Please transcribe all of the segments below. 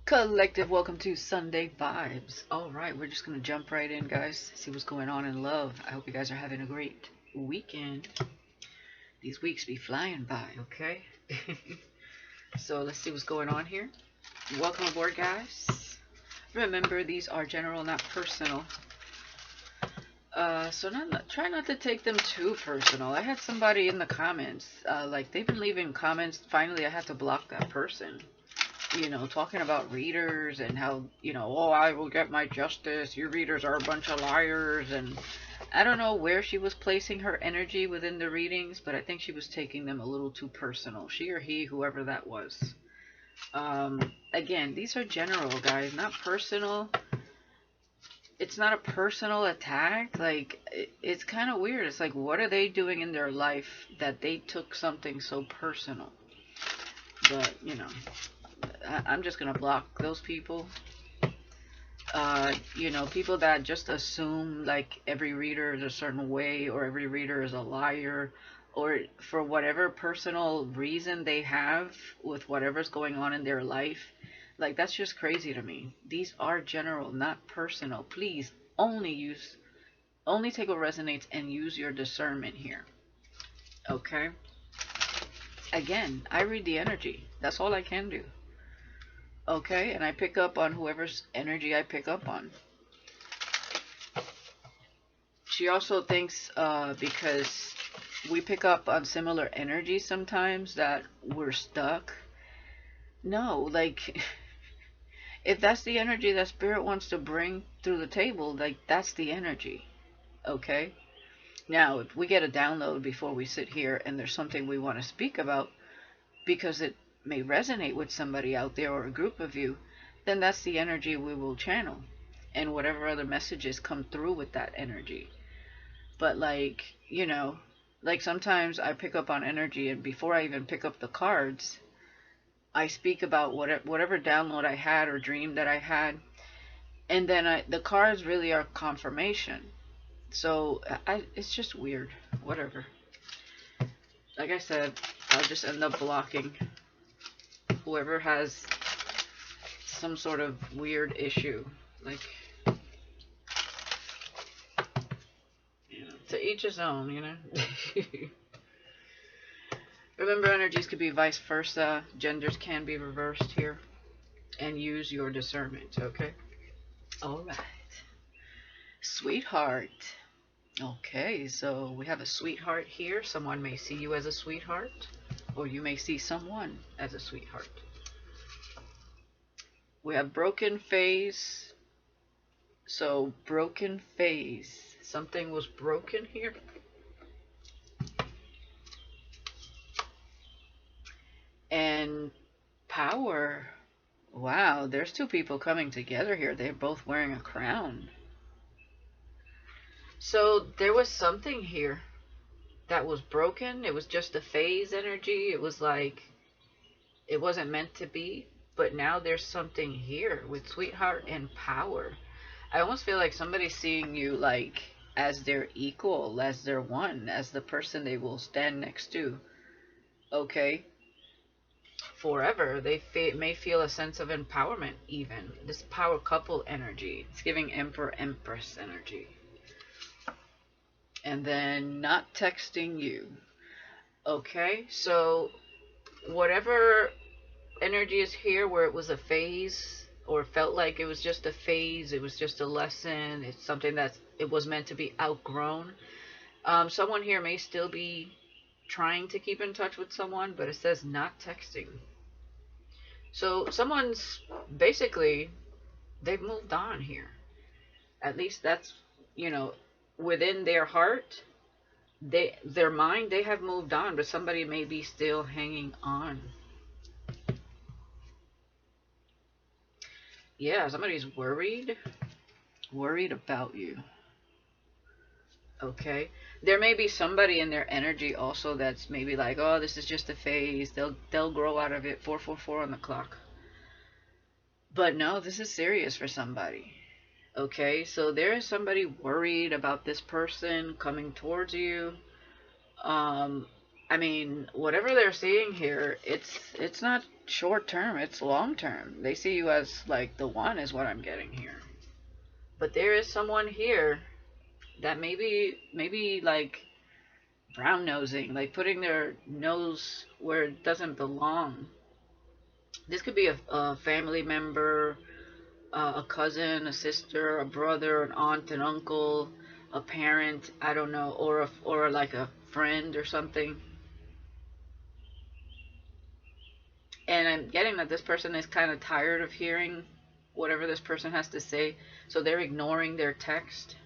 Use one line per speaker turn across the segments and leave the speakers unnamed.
Collective, welcome to Sunday Vibes. Alright, we're just gonna jump right in, guys. See what's going on in love. I hope you guys are having a great weekend. These weeks be flying by, okay? So let's see what's going on here. Welcome aboard, guys. Remember, these are general, not personal. Try not to take them too personal. I had somebody in the comments, like they've been leaving comments. Finally, I had to block that person. Talking about readers and how, oh, I will get my justice. Your readers are a bunch of liars. And I don't know where she was placing her energy within the readings, but I think she was taking them a little too personal. She or he, whoever that was. Again, these are general, guys, not personal. It's not a personal attack. Like, it's kind of weird. It's like, what are they doing in their life that they took something so personal? But, I'm just going to block those people. People that just assume like every reader is a certain way or every reader is a liar or for whatever personal reason they have with whatever's going on in their life. Like, that's just crazy to me. These are general, not personal. Please only take what resonates and use your discernment here. Okay? Again, I read the energy. That's all I can do. Okay, and I pick up on whoever's energy I pick up on. She also thinks because we pick up on similar energy sometimes that we're stuck. No, like, if that's the energy that Spirit wants to bring through the table, like, that's the energy. Okay? Now, if we get a download before we sit here and there's something we want to speak about because it may resonate with somebody out there or a group of you, then that's the energy we will channel. And whatever other messages come through with that energy. But like sometimes I pick up on energy and before I even pick up the cards, I speak about whatever download I had or dream that I had. And then the cards really are confirmation. So it's just weird. Whatever. Like I said, I'll just end up blocking whoever has some sort of weird issue. Like, to each his own, Remember, energies could be vice versa. Genders can be reversed here. And use your discernment, okay? Alright. Sweetheart. Okay, so we have a sweetheart here. Someone may see you as a sweetheart. Or you may see someone as a sweetheart. We have broken phase. So, broken phase. Something was broken here. And power. Wow, there's two people coming together here. They're both wearing a crown. So there was something here that was broken. It was just a phase energy. It was like it wasn't meant to be. But now there's something here with sweetheart and power. I almost feel like somebody's seeing you like as their equal, as their one, as the person they will stand next to. Okay? Forever. They may feel a sense of empowerment even. This power couple energy. It's giving Emperor Empress energy. And then not texting you. Okay? So whatever energy is here where it was a phase or felt like it was just a phase, it was just a lesson, it's something that it was meant to be outgrown. Someone here may still be trying to keep in touch with someone, but it says not texting. So someone's basically, they've moved on here. At least that's, within their heart, their mind, they have moved on, but somebody may be still hanging on. Yeah, somebody's worried about you. Okay, there may be somebody in their energy also that's maybe like, oh, this is just a phase. They'll grow out of it. 444 on the clock. But no, this is serious for somebody. Okay, so there is somebody worried about this person coming towards you. I mean, whatever they're seeing here, it's not short term, it's long term. They see you as like the one is what I'm getting here. But there is someone here that maybe like brown nosing, like putting their nose where it doesn't belong. This could be a family member, a cousin, a sister, a brother, an aunt, an uncle, a parent, I don't know, or like a friend or something. And I'm getting that this person is kind of tired of hearing whatever this person has to say, so they're ignoring their text.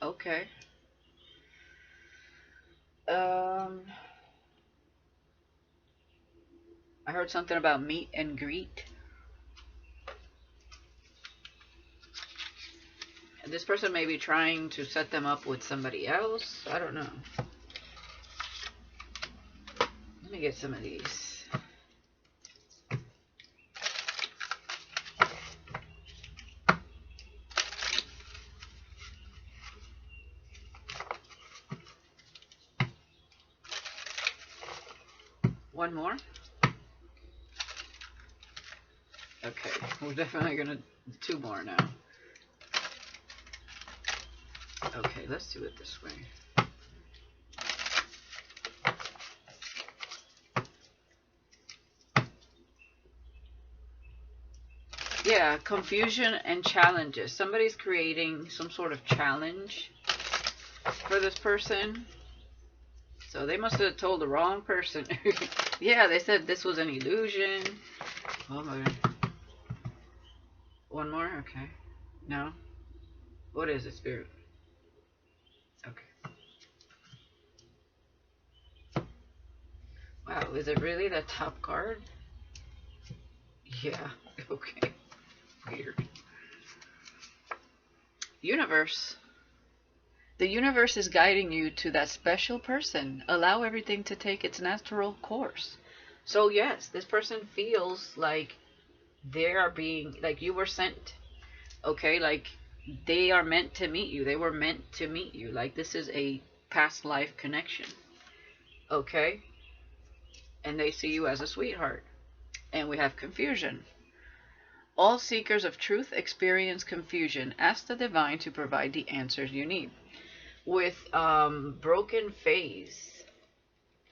Okay. Um, I heard something about meet and greet. And this person may be trying to set them up with somebody else. I don't know. Let me get some of these. One more? Okay, we're definitely gonna two more now. Okay, let's do it this way. Yeah, confusion and challenges. Somebody's creating some sort of challenge for this person. So they must have told the wrong person. Yeah, they said this was an illusion. Oh my God. One more? Okay. No? What is it, Spirit? Okay. Wow, is it really the top card? Yeah, okay. Weird. Universe. The universe is guiding you to that special person. Allow everything to take its natural course. So yes, this person feels like they are being, like you were sent. Okay, like they are meant to meet you. They were meant to meet you. Like this is a past life connection. Okay? And they see you as a sweetheart. And we have confusion. All seekers of truth experience confusion. Ask the divine to provide the answers you need. With broken phase,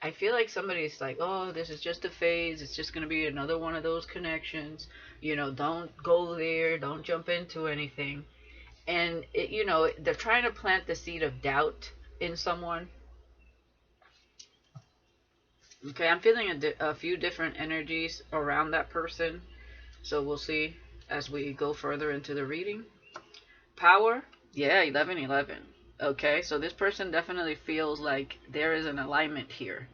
I feel like somebody's like, oh, this is just a phase. It's just going to be another one of those connections. You know, don't go there. Don't jump into anything. And, they're trying to plant the seed of doubt in someone. Okay, I'm feeling a few different energies around that person. So we'll see as we go further into the reading. Power, yeah, 1111. Okay, so this person definitely feels like there is an alignment here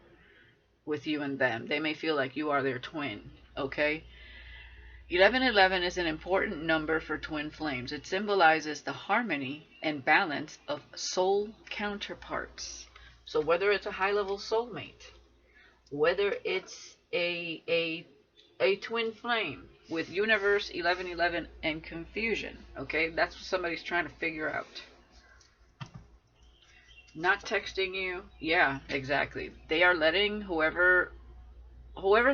with you and them. They may feel like you are their twin. Okay, 1111 is an important number for twin flames. It symbolizes the harmony and balance of soul counterparts. So whether it's a high-level soulmate, whether it's a twin flame with universe 1111 and confusion, okay, that's what somebody's trying to figure out. Not texting you, yeah, exactly. They are letting whoever's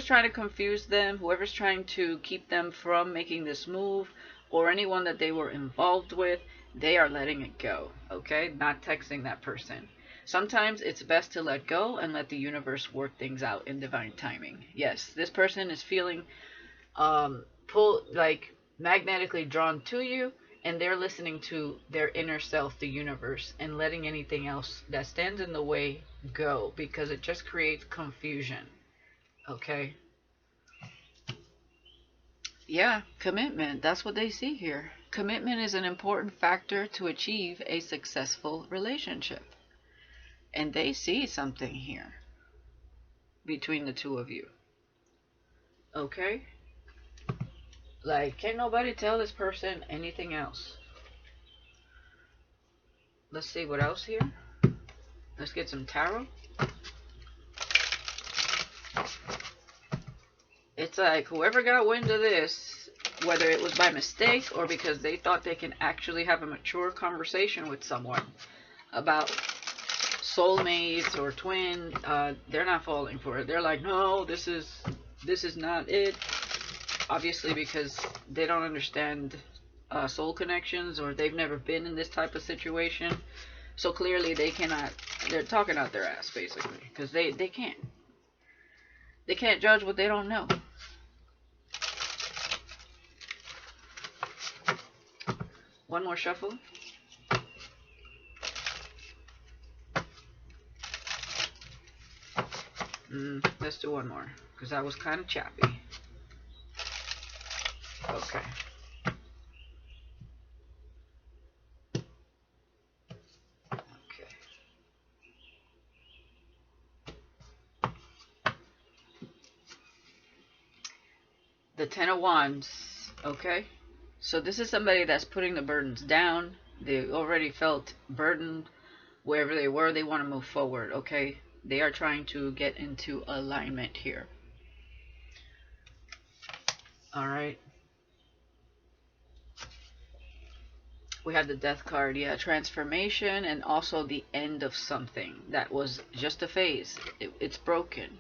trying to confuse them, whoever's trying to keep them from making this move, or anyone that they were involved with, they are letting it go, okay? Not texting that person. Sometimes it's best to let go and let the universe work things out in divine timing. Yes, this person is feeling like magnetically drawn to you, and they're listening to their inner self, the universe, and letting anything else that stands in the way go, because it just creates confusion. Okay? Yeah, commitment. That's what they see here. Commitment is an important factor to achieve a successful relationship. And they see something here between the two of you. Okay? Like, can't nobody tell this person anything else. Let's see what else here. Let's get some tarot. It's like whoever got wind of this, whether it was by mistake or because they thought they can actually have a mature conversation with someone about soulmates or twin, they're not falling for it. They're like, no, this is not it. Obviously, because they don't understand soul connections, or they've never been in this type of situation. So clearly they cannot, they're talking out their ass basically, because they can't judge what they don't know. One more shuffle. Let's do one more, because that was kind of choppy. Okay. Okay. The Ten of Wands. Okay. So this is somebody that's putting the burdens down. They already felt burdened wherever they were. They want to move forward. Okay. They are trying to get into alignment here. All right. We have the Death card. Yeah, transformation, and also the end of something that was just a phase. It's broken.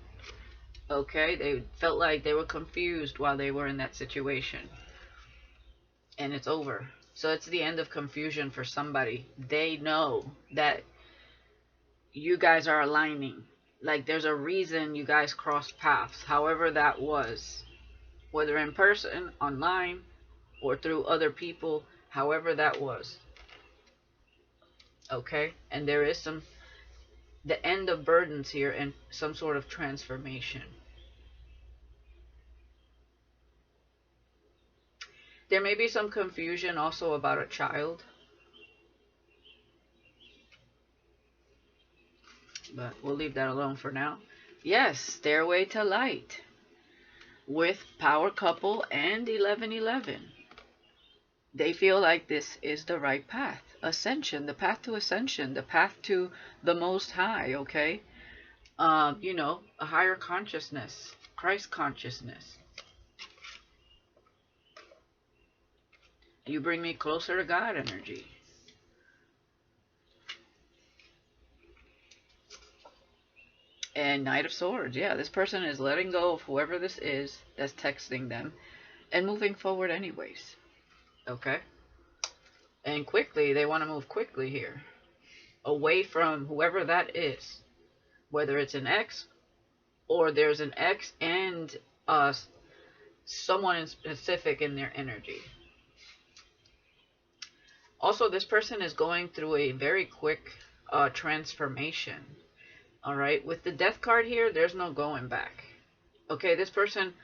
Okay. They felt like they were confused while they were in that situation. And it's over. So it's the end of confusion for somebody. They know that you guys are aligning. Like, there's a reason you guys crossed paths, however that was, whether in person, online, or through other people, however that was. Okay? And there is the end of burdens here and some sort of transformation. There may be some confusion also about a child. But we'll leave that alone for now. Yes, Stairway to Light with Power Couple and 1111. They feel like this is the right path. Ascension, the path to ascension, the path to the Most High, okay? You know, a higher consciousness, Christ consciousness. You bring me closer to God energy. And Knight of Swords. Yeah, this person is letting go of whoever this is that's texting them and moving forward anyways. Okay? And quickly, they want to move quickly here. Away from whoever that is. Whether it's an ex, or there's an ex and someone in specific in their energy. Also, this person is going through a very quick transformation. Alright, with the Death card here, there's no going back. Okay, this person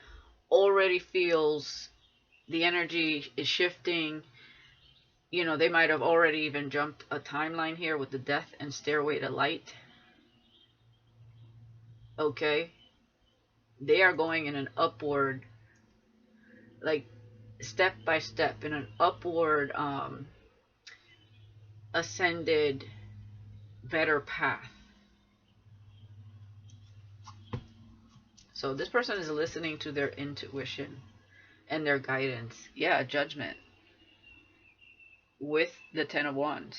already feels the energy is shifting. You know, they might have already even jumped a timeline here with the Death and Stairway to Light. Okay, they are going in an upward, like step by step, in an upward, ascended, better path. So this person is listening to their intuition and their guidance. Yeah, Judgment. With the Ten of Wands.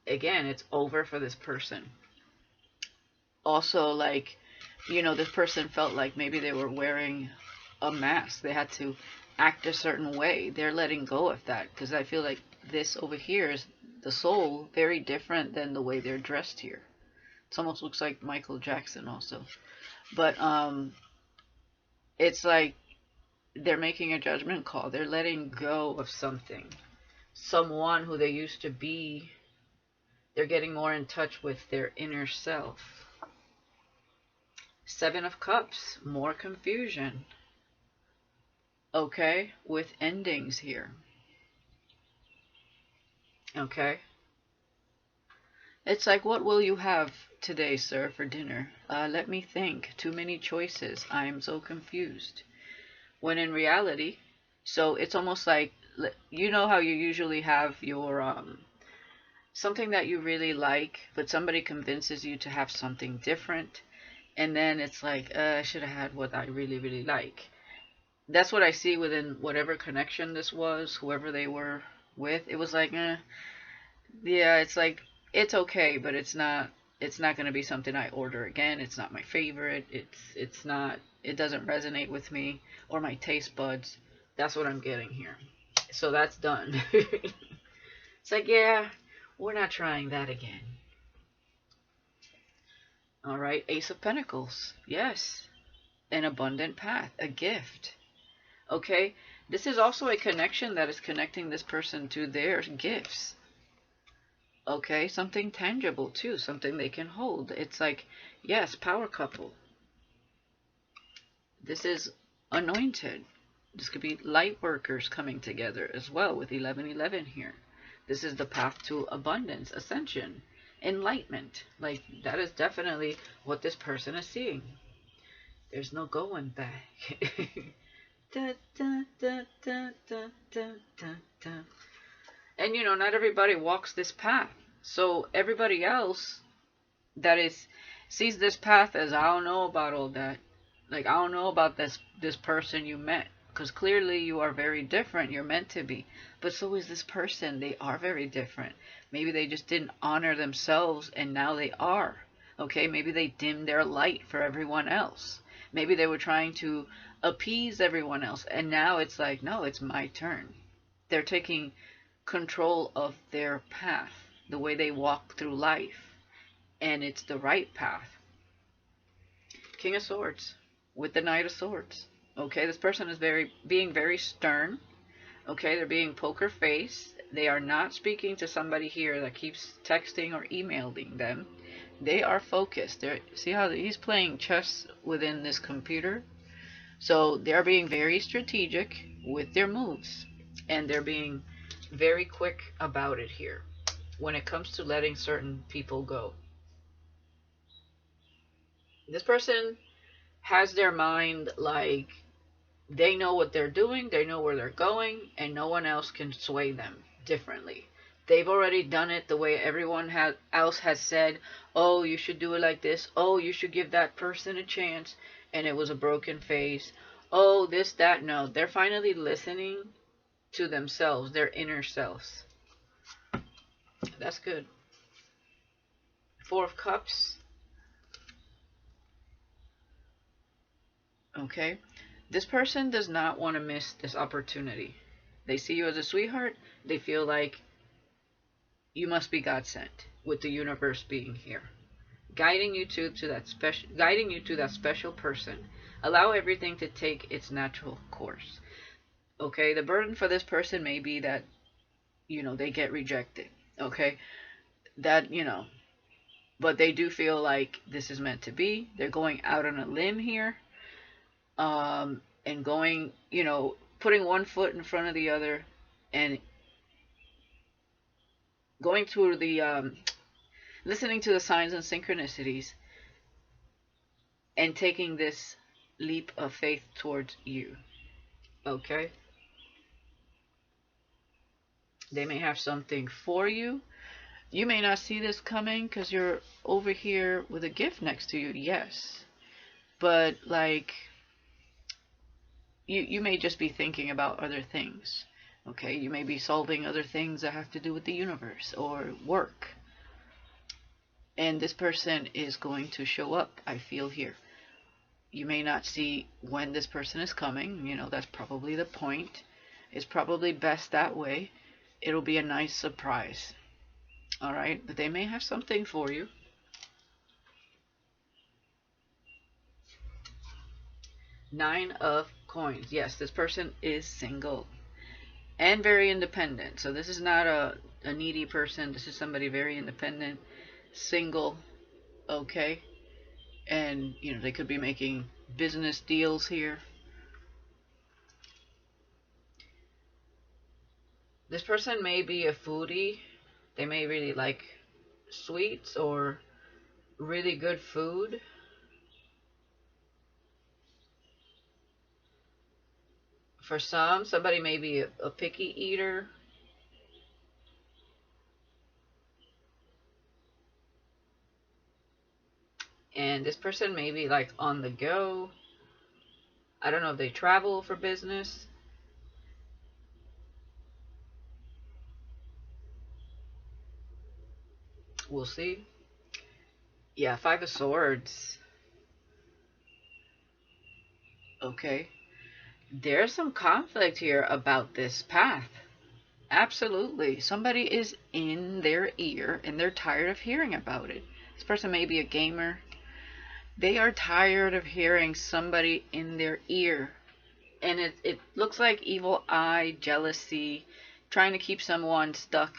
Again, it's over for this person. Also, like, you know, this person felt like maybe they were wearing a mask. They had to act a certain way. They're letting go of that. Because I feel like this over here is the soul, very different than the way they're dressed here. It almost looks like Michael Jackson also. But it's like they're making a judgment call. They're letting go of something. Someone who they used to be. They're getting more in touch with their inner self. Seven of Cups. More confusion. Okay? With endings here. Okay? It's like, what will you have today, sir, for dinner? Let me think. Too many choices. I am so confused. When in reality, so it's almost like, you know how you usually have your, something that you really like, but somebody convinces you to have something different. And then it's like, I should have had what I really, really like. That's what I see within whatever connection this was, whoever they were with. It was like, yeah, it's like, it's okay, but it's not It's not going to be something I order again. It's not my favorite. It's not, it doesn't resonate with me or my taste buds. That's what I'm getting here. So that's done. It's like, yeah, we're not trying that again. All right, Ace of Pentacles. Yes, an abundant path, a gift. Okay, this is also a connection that is connecting this person to their gifts. Okay, something tangible too, something they can hold. It's like, yes, power couple. This is anointed. This could be light workers coming together as well with 1111 here. This is the path to abundance, ascension, enlightenment. Like, that is definitely what this person is seeing. There's no going back. Da, da, da, da, da, da, da, da. And you know, not everybody walks this path. So everybody else that is sees this path as, I don't know about all that. Like, I don't know about this person you met, because clearly you are very different. You're meant to be. But so is this person. They are very different. Maybe they just didn't honor themselves and now they are. Okay, maybe they dimmed their light for everyone else. Maybe they were trying to appease everyone else and now it's like, no, it's my turn. They're taking control of their path, the way they walk through life, and it's the right path. King of Swords with the Knight of Swords. Okay, this person is being very stern. Okay, they're being poker face. They are not speaking to somebody here that keeps texting or emailing them. They are focused. See how he's playing chess within this computer? So they're being very strategic with their moves. And they're being very quick about it here when it comes to letting certain people go. This person has their mind like they know what they're doing, they know where they're going, and no one else can sway them differently. They've already done it the way everyone else has said, oh, you should do it like this, oh, you should give that person a chance, and it was a broken face, oh, this, that. No, they're finally listening to themselves, their inner selves. That's good. Four of Cups. Okay. This person does not want to miss this opportunity. They see you as a sweetheart. They feel like you must be God sent, with the universe being here, guiding you to that special person. Allow everything to take its natural course. Okay, the burden for this person may be that, you know, they get rejected. Okay, that, you know, but they do feel like this is meant to be. They're going out on a limb here, and going, you know, putting one foot in front of the other, and going through the listening to the signs and synchronicities, and taking this leap of faith towards you. Okay? They may have something for you. You may not see this coming because you're over here with a gift next to you, yes. But, like, you may just be thinking about other things. Okay? You may be solving other things that have to do with the universe or work. And this person is going to show up, I feel here. You may not see when this person is coming. You know, that's probably the point. It's probably best that way. It'll be a nice surprise. Alright? But they may have something for you. Nine of Coins. Yes, this person is single. And very independent. So this is not a needy person. This is somebody very independent. Single. Okay? And, you know, they could be making business deals here. This person may be a foodie. They may really like sweets or really good food. For some, somebody may be a picky eater. And this person may be like on the go. I don't know if they travel for business. We'll see. Yeah, Five of Swords. Okay. There's some conflict here about this path. Absolutely. Somebody is in their ear and they're tired of hearing about it. This person may be a gamer. They are tired of hearing somebody in their ear. And it looks like evil eye, jealousy, trying to keep someone stuck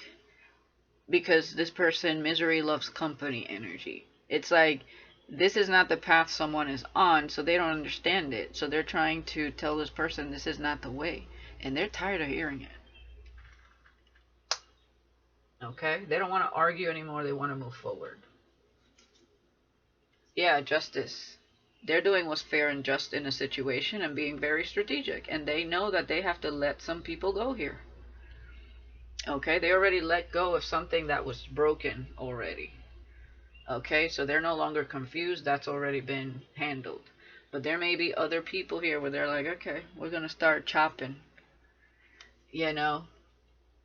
because this person misery loves company energy. It's like this is not the path someone is on, so they don't understand it. So they're trying to tell this person this is not the way, and they're tired of hearing it. Okay? They don't want to argue anymore, they want to move forward. Yeah, justice. They're doing what's fair and just in a situation and being very strategic, and they know that they have to let some people go here. Okay? They already let go of something that was broken already. Okay, so they're no longer confused. That's already been handled. But there may be other people here where they're like, okay, we're going to start chopping. You know,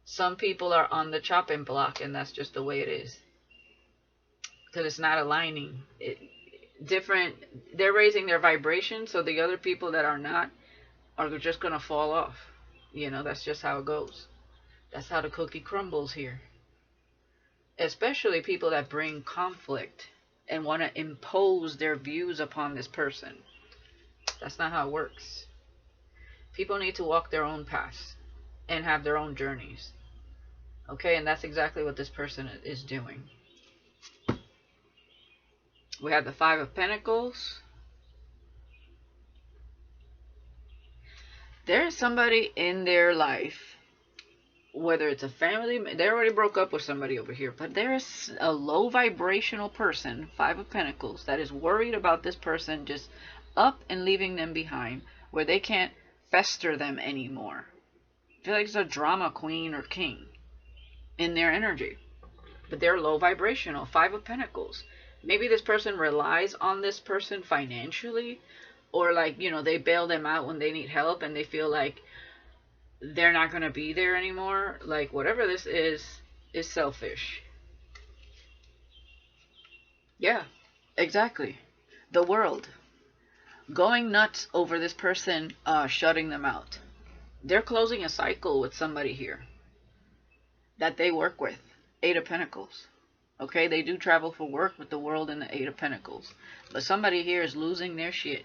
some people are on the chopping block, and that's just the way it is. Because it's not aligning. Different, they're raising their vibration, so the other people that are not are just going to fall off. You know, that's just how it goes. That's how the cookie crumbles here. Especially people that bring conflict and want to impose their views upon this person. That's not how it works. People need to walk their own paths and have their own journeys. Okay, and that's exactly what this person is doing. We have the Five of Pentacles. There is somebody in their life, whether it's a family, they already broke up with somebody over here, but there is a low vibrational person, Five of Pentacles, that is worried about this person just up and leaving them behind, where they can't fester them anymore. I feel like it's a drama queen or king in their energy, but they're low vibrational. Five of Pentacles. Maybe this person relies on this person financially, or like, you know, they bail them out when they need help and they feel like they're not going to be there anymore. Like, whatever this is selfish. Yeah, exactly. The world going nuts over this person shutting them out. They're closing a cycle with somebody here that they work with. Eight of Pentacles. Okay, they do travel for work with the world and the Eight of Pentacles. But somebody here is losing their shit.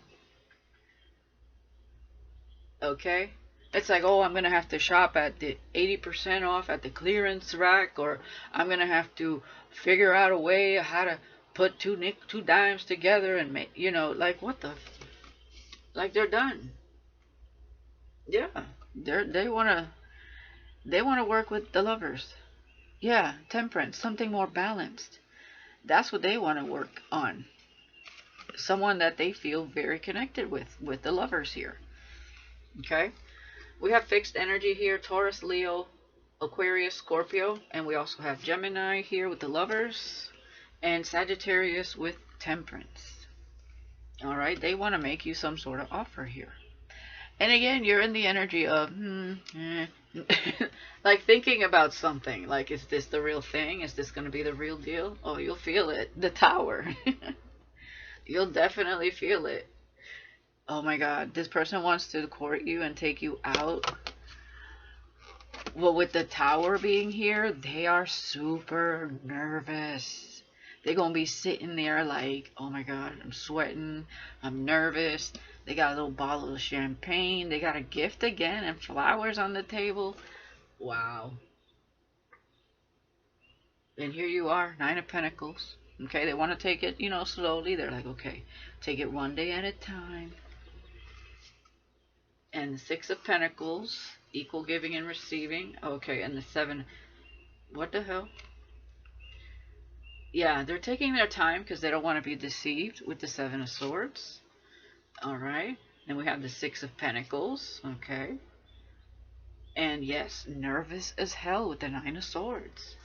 Okay? It's like, oh, I'm going to have to shop at the 80% off at the clearance rack, or I'm going to have to figure out a way how to put two dimes together and make, you know, like, what the, like, they're done. Yeah. They want to work with the lovers. Yeah, temperance, something more balanced. That's what they want to work on. Someone that they feel very connected with the lovers here. Okay? We have fixed energy here, Taurus, Leo, Aquarius, Scorpio, and we also have Gemini here with the lovers, and Sagittarius with temperance. All right? They want to make you some sort of offer here. And again, you're in the energy of, like thinking about something. Like, is this the real thing? Is this going to be the real deal? Oh, you'll feel it. The Tower. You'll definitely feel it. Oh my God, this person wants to court you and take you out. Well, with the Tower being here, they are super nervous. They're going to be sitting there like, oh my God, I'm sweating. I'm nervous. They got a little bottle of champagne. They got a gift again and flowers on the table. Wow. And here you are, Nine of Pentacles. Okay, they want to take it, you know, slowly. They're like, okay, take it one day at a time. And the Six of Pentacles, equal giving and receiving. Okay, and the Seven, what the hell? Yeah, they're taking their time because they don't want to be deceived with the Seven of Swords. Alright, then we have the Six of Pentacles. Okay. And yes, nervous as hell with the Nine of Swords.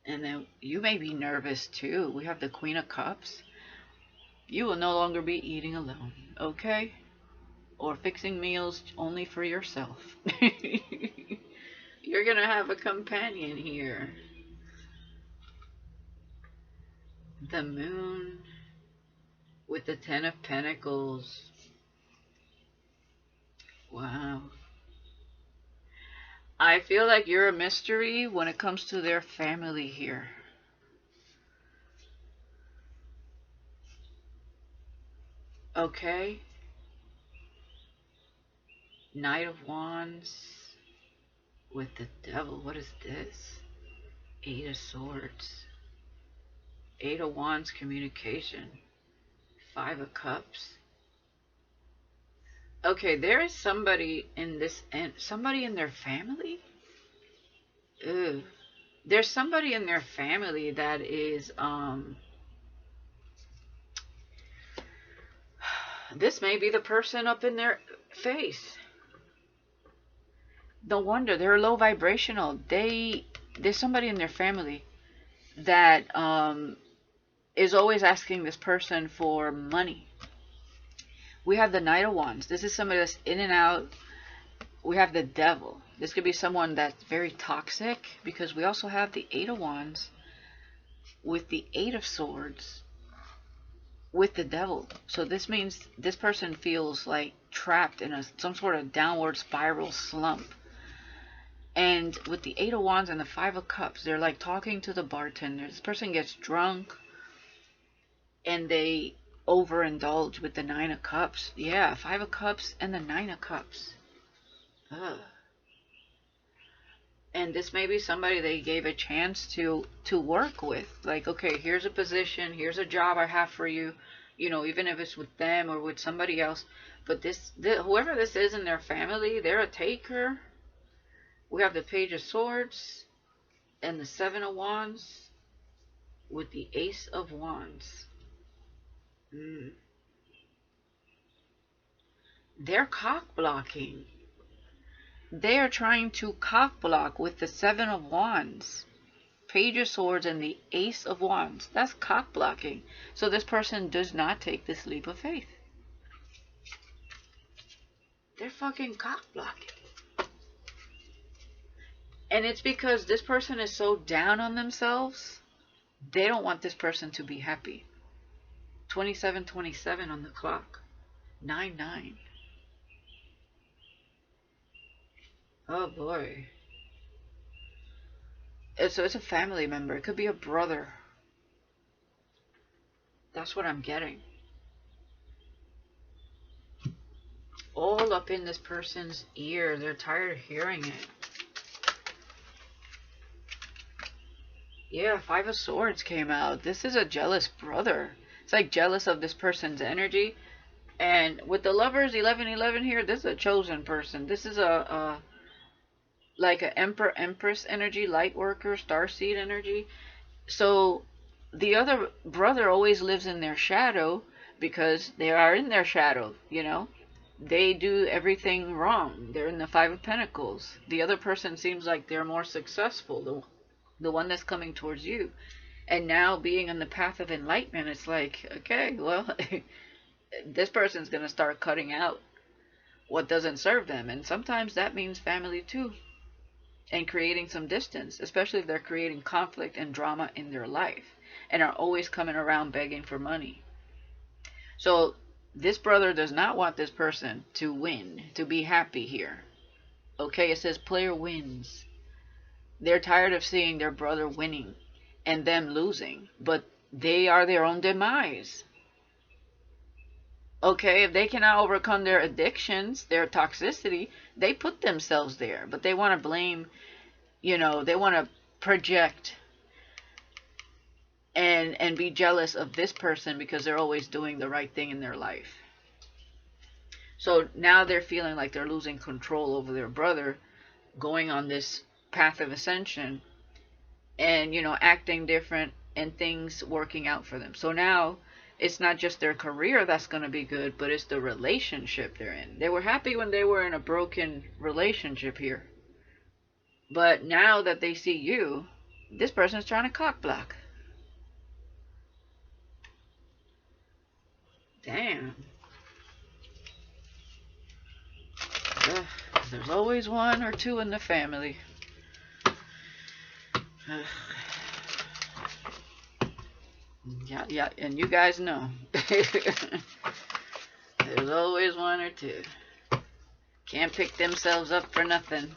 And then you may be nervous too. We have the Queen of Cups. You will no longer be eating alone, okay? Or fixing meals only for yourself. You're gonna have a companion here. The moon with the Ten of Pentacles. Wow. I feel like you're a mystery when it comes to their family here. Okay. Knight of Wands with the Devil. What is this? Eight of Swords. Eight of Wands, communication. Five of Cups. Okay, there is somebody in this, and somebody in their family? Ugh. There's somebody in their family that is, this may be the person up in their face. No wonder they're low vibrational. There's somebody in their family that is always asking this person for money. We have the Knight of Wands. This is somebody that's in and out. We have the Devil. This could be someone that's very toxic, because we also have the Eight of Wands with the Eight of Swords with the Devil. So this means this person feels like trapped in some sort of downward spiral slump. And with the Eight of Wands and the Five of Cups, they're like talking to the bartender. This person gets drunk and they overindulge with the Nine of Cups. Yeah, Five of Cups and the Nine of Cups. Ugh. And this may be somebody they gave a chance to work with. Like, okay, here's a position, here's a job I have for you. You know, even if it's with them or with somebody else. But whoever this is in their family, they're a taker. We have the Page of Swords and the Seven of Wands with the Ace of Wands. They're cock blocking. They are trying to cock block with the Seven of Wands, Page of Swords, and the Ace of Wands. That's cock blocking. So this person does not take this leap of faith. They're fucking cock blocking. And it's because this person is so down on themselves, they don't want this person to be happy. 27:27 on the clock. 9:9. Oh boy. So it's a family member. It could be a brother. That's what I'm getting. All up in this person's ear. They're tired of hearing it. Yeah, Five of Swords came out. This is a jealous brother. It's like jealous of this person's energy. And with the Lovers, 11:11 here, this is a chosen person. This is like an Emperor, Empress energy, light worker, starseed energy. So the other brother always lives in their shadow because they are in their shadow, you know. They do everything wrong. They're in the Five of Pentacles. The other person seems like they're more successful, the one that's coming towards you. And now being on the path of enlightenment, it's like, okay, well, this person's going to start cutting out what doesn't serve them. And sometimes that means family too. And creating some distance, especially if they're creating conflict and drama in their life and are always coming around begging for money. So this brother does not want this person to win, to be happy here. Okay, it says player wins. They're tired of seeing their brother winning and them losing, but they are their own demise. Okay, if they cannot overcome their addictions, their toxicity, they put themselves there. But they want to blame, you know, they want to project and be jealous of this person because they're always doing the right thing in their life. So now they're feeling like they're losing control over their brother, going on this path of ascension and, you know, acting different and things working out for them. So now it's not just their career that's going to be good, but it's the relationship they're in. They were happy when they were in a broken relationship here. But now that they see you, this person is trying to cock block. Damn. Ugh, there's always one or two in the family. Ugh. Yeah, yeah, and you guys know. There's always one or two. Can't pick themselves up for nothing.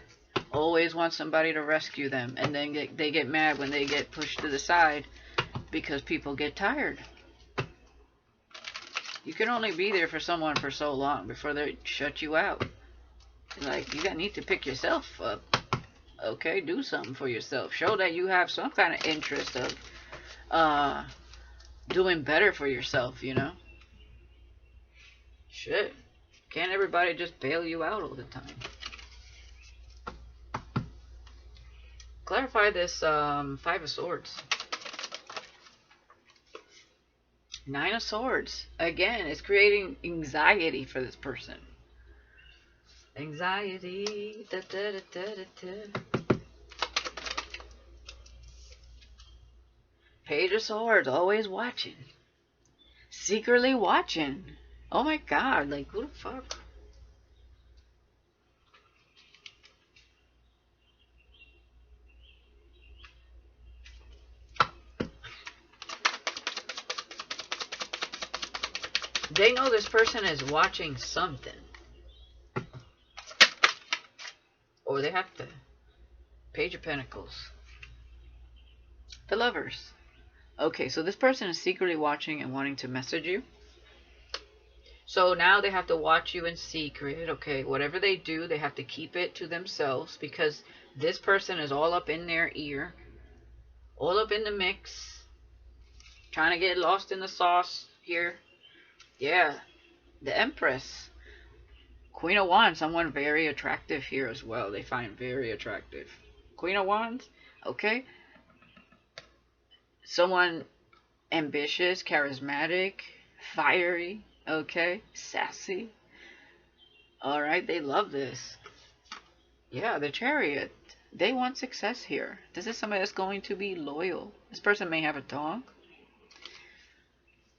Always want somebody to rescue them, and then they get mad when they get pushed to the side because people get tired. You can only be there for someone for so long before they shut you out. Like, you need to pick yourself up. Okay, do something for yourself. Show that you have some kind of interest of uh doing better for yourself, you know? Shit. Can't everybody just bail you out all the time? Clarify this Five of Swords. Nine of Swords. Again, it's creating anxiety for this person. Anxiety. Da, da, da, da, da, da. Page of Swords. Always watching. Secretly watching. Oh my god. Like, who the fuck? They know this person is watching something. Or they have to. Page of Pentacles. The Lovers. Okay, so this person is secretly watching and wanting to message you. So now they have to watch you in secret. Okay, whatever they do, they have to keep it to themselves because this person is all up in their ear. All up in the mix. Trying to get lost in the sauce here. Yeah, the Empress. Queen of Wands, someone very attractive here as well. They find very attractive. Queen of Wands, okay. Someone ambitious, charismatic, fiery, okay, sassy. Alright, they love this. Yeah, the Chariot. They want success here. This is somebody that's going to be loyal. This person may have a dog.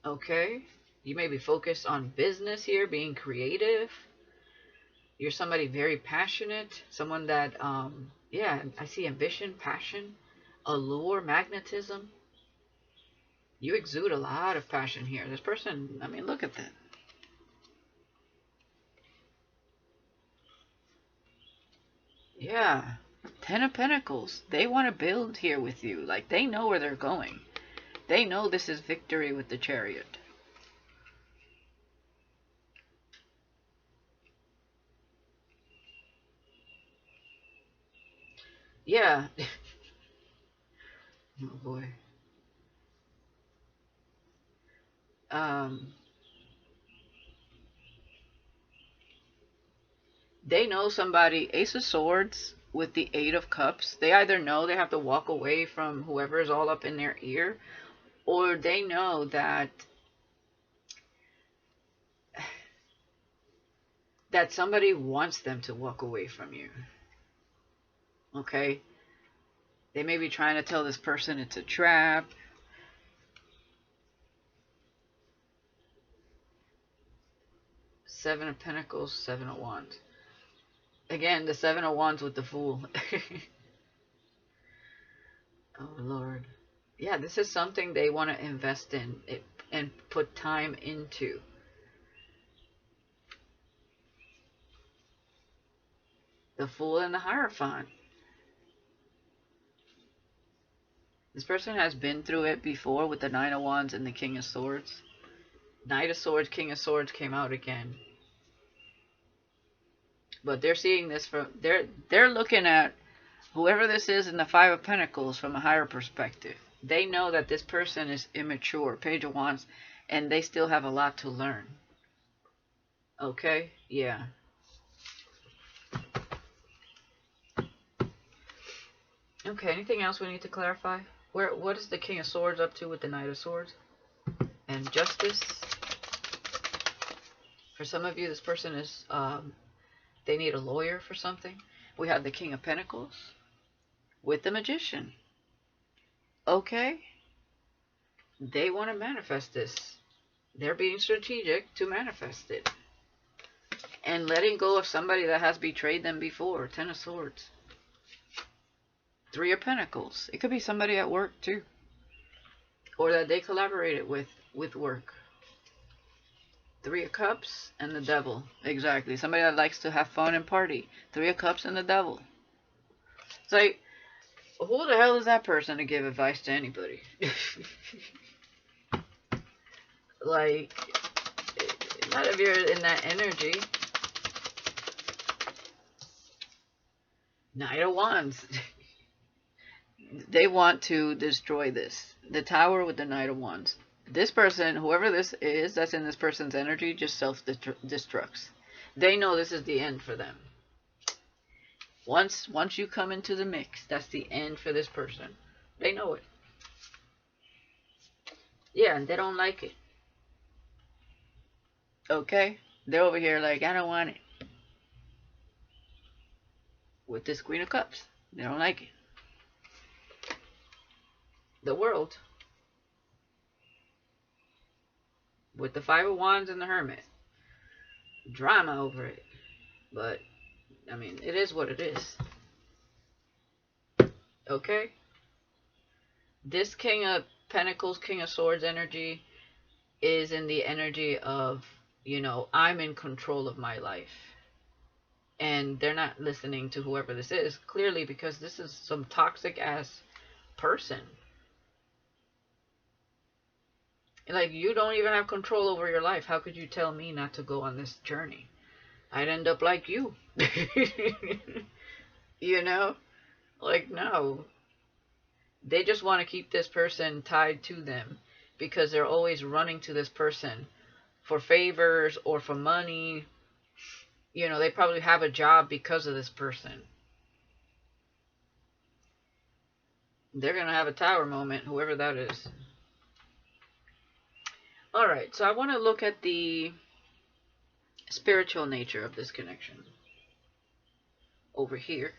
Okay. You may be focused on business here, being creative. You're somebody very passionate. Someone that, yeah, I see ambition, passion, allure, magnetism. You exude a lot of passion here. This person, I mean, look at that. Yeah. Ten of Pentacles. They want to build here with you. Like, they know where they're going. They know this is victory with the Chariot. Yeah. Oh, boy. They know somebody, Ace of Swords with the Eight of Cups. They either know they have to walk away from whoever is all up in their ear, or they know that somebody wants them to walk away from you. Okay? They may be trying to tell this person it's a trap. Seven of Pentacles, Seven of Wands. Again, the Seven of Wands with the Fool. Oh, Lord. Yeah, this is something they want to invest in and put time into. The Fool and the Hierophant. This person has been through it before with the Nine of Wands and the King of Swords. Knight of Swords, King of Swords came out again. But they're seeing this from, they're looking at whoever this is in the Five of Pentacles from a higher perspective. They know that this person is immature, Page of Wands, and they still have a lot to learn. Okay? Yeah. Okay, anything else we need to clarify? What is the King of Swords up to with the Knight of Swords? And Justice. For some of you, this person is, they need a lawyer for something. We have the King of Pentacles with the Magician. Okay? They want to manifest this. They're being strategic to manifest it. And letting go of somebody that has betrayed them before. Ten of Swords. Three of Pentacles. It could be somebody at work too. or that they collaborated with work. Three of Cups and the Devil. Exactly. Somebody that likes to have fun and party. Three of Cups and the Devil. It's like, who the hell is that person to give advice to anybody? Like, not if you're in that energy. Knight of Wands. They want to destroy this. The Tower with the Knight of Wands. This person, whoever this is that's in this person's energy, just self-destructs. They know this is the end for them. Once you come into the mix, that's the end for this person. They know it. Yeah, and they don't like it. Okay? They're over here like, I don't want it. With this Queen of Cups. They don't like it. The World. With the Five of Wands and the Hermit. Drama over it. But, I mean, it is what it is. Okay? This King of Pentacles, King of Swords energy is in the energy of, you know, I'm in control of my life. And they're not listening to whoever this is, clearly, because this is some toxic ass person. Like, you don't even have control over your life. How could you tell me not to go on this journey? I'd end up like you. You know? Like, no. They just want to keep this person tied to them because they're always running to this person for favors or for money. You know, they probably have a job because of this person. They're going to have a Tower moment, whoever that is. Alright, so I want to look at the spiritual nature of this connection. Over here.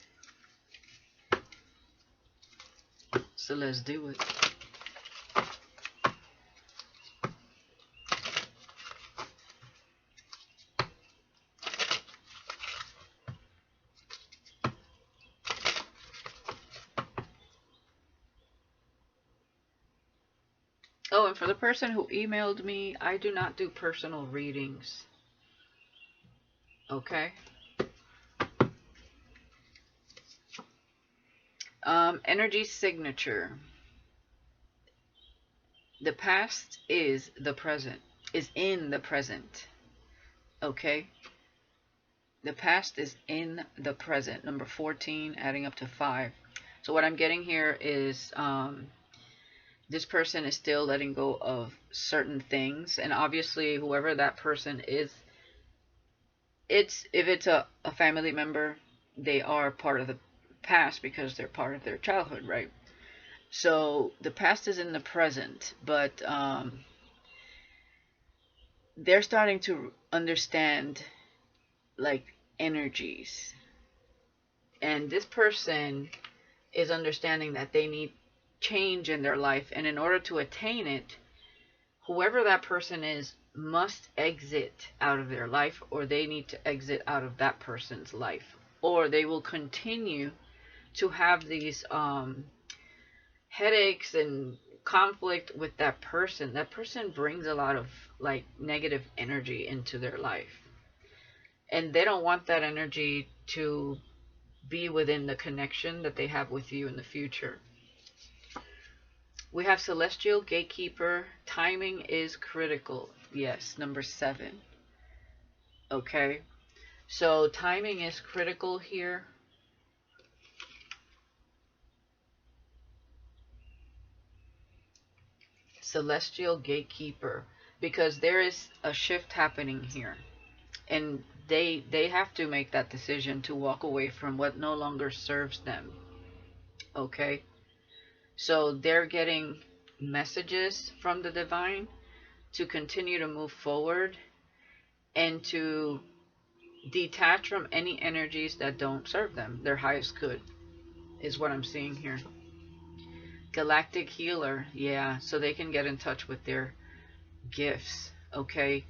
So let's do it. Oh, and for the person who emailed me, I do not do personal readings. Okay? Energy signature. The past is the present. Is in the present. Okay? The past is in the present. Number 14, adding up to 5. So what I'm getting here is this person is still letting go of certain things. And obviously, whoever that person is, if it's a family member, they are part of the past because they're part of their childhood, right? So the past is in the present, but they're starting to understand, like, energies. And this person is understanding that they need change in their life, and in order to attain it, whoever that person is must exit out of their life, or they need to exit out of that person's life, or they will continue to have these headaches and conflict with that person. That person brings a lot of, like, negative energy into their life, and they don't want that energy to be within the connection that they have with you in the future. We have Celestial Gatekeeper. Timing is critical. Yes, number 7. Okay. So timing is critical here. Celestial Gatekeeper. Because there is a shift happening here. And they have to make that decision to walk away from what no longer serves them. Okay. So they're getting messages from the divine to continue to move forward and to detach from any energies that don't serve them. Their highest good is what I'm seeing here. Galactic Healer. Yeah, so they can get in touch with their gifts. Okay.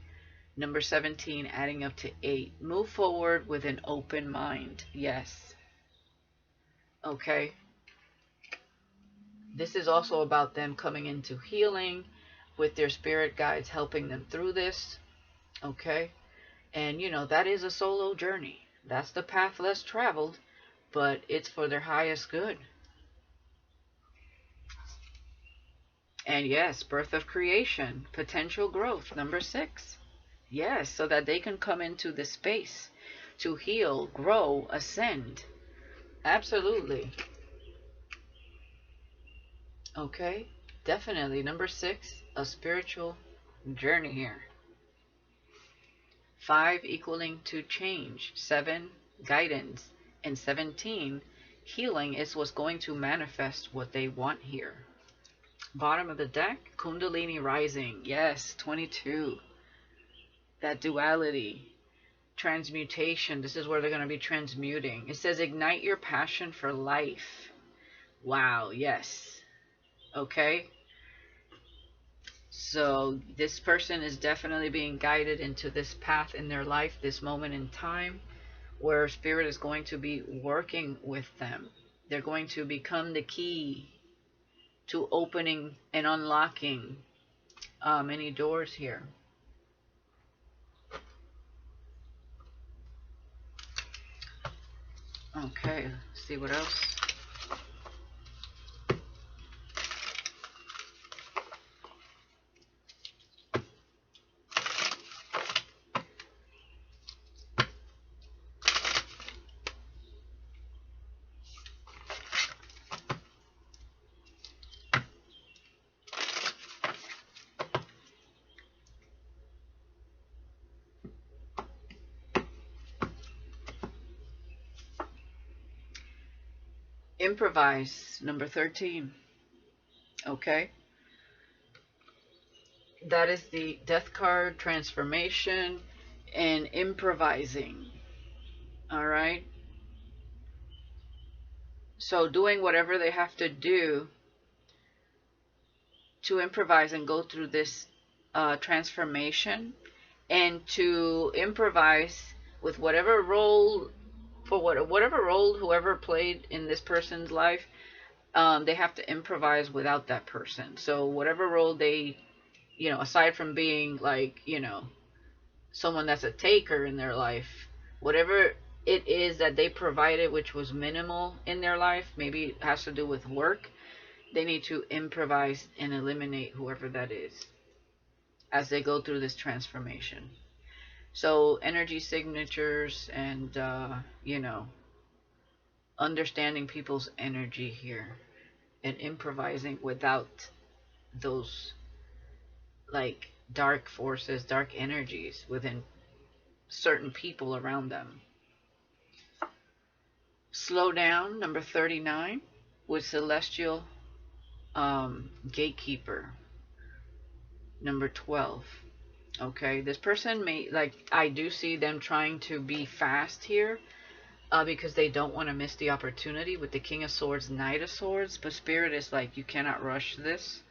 Number 17, adding up to 8. Move forward with an open mind. Yes. Okay. This is also about them coming into healing with their spirit guides helping them through this. Okay? And that is a solo journey. That's the path less traveled, but it's for their highest good. And yes, birth of creation, potential growth, number 6. Yes, so that they can come into this space to heal, grow, ascend. Absolutely. Okay, definitely. Number 6, a spiritual journey here. 5 equaling to change. 7, guidance. And 17, healing is what's going to manifest what they want here. Bottom of the deck, Kundalini rising. Yes, 22. That duality. Transmutation. This is where they're going to be transmuting. It says ignite your passion for life. Wow, yes. Okay. So this person is definitely being guided into this path in their life, this moment in time, where spirit is going to be working with them. They're going to become the key to opening and unlocking many doors here. Okay, let's see what else. Improvise, number 13. Okay. That is the death card, transformation, and improvising. All right. So doing whatever they have to do to improvise and go through this transformation, and to improvise with whatever role, for whatever role whoever played in this person's life, they have to improvise without that person. So whatever role they, aside from being like, someone that's a taker in their life, whatever it is that they provided, which was minimal in their life, maybe it has to do with work, they need to improvise and eliminate whoever that is as they go through this transformation. So energy signatures and, understanding people's energy here and improvising without those like dark forces, dark energies within certain people around them. Slow down, number 39, with celestial gatekeeper, number 12. Okay, this person may, like, I do see them trying to be fast here, because they don't want to miss the opportunity with the King of Swords, Knight of Swords, but Spirit is like, you cannot rush this.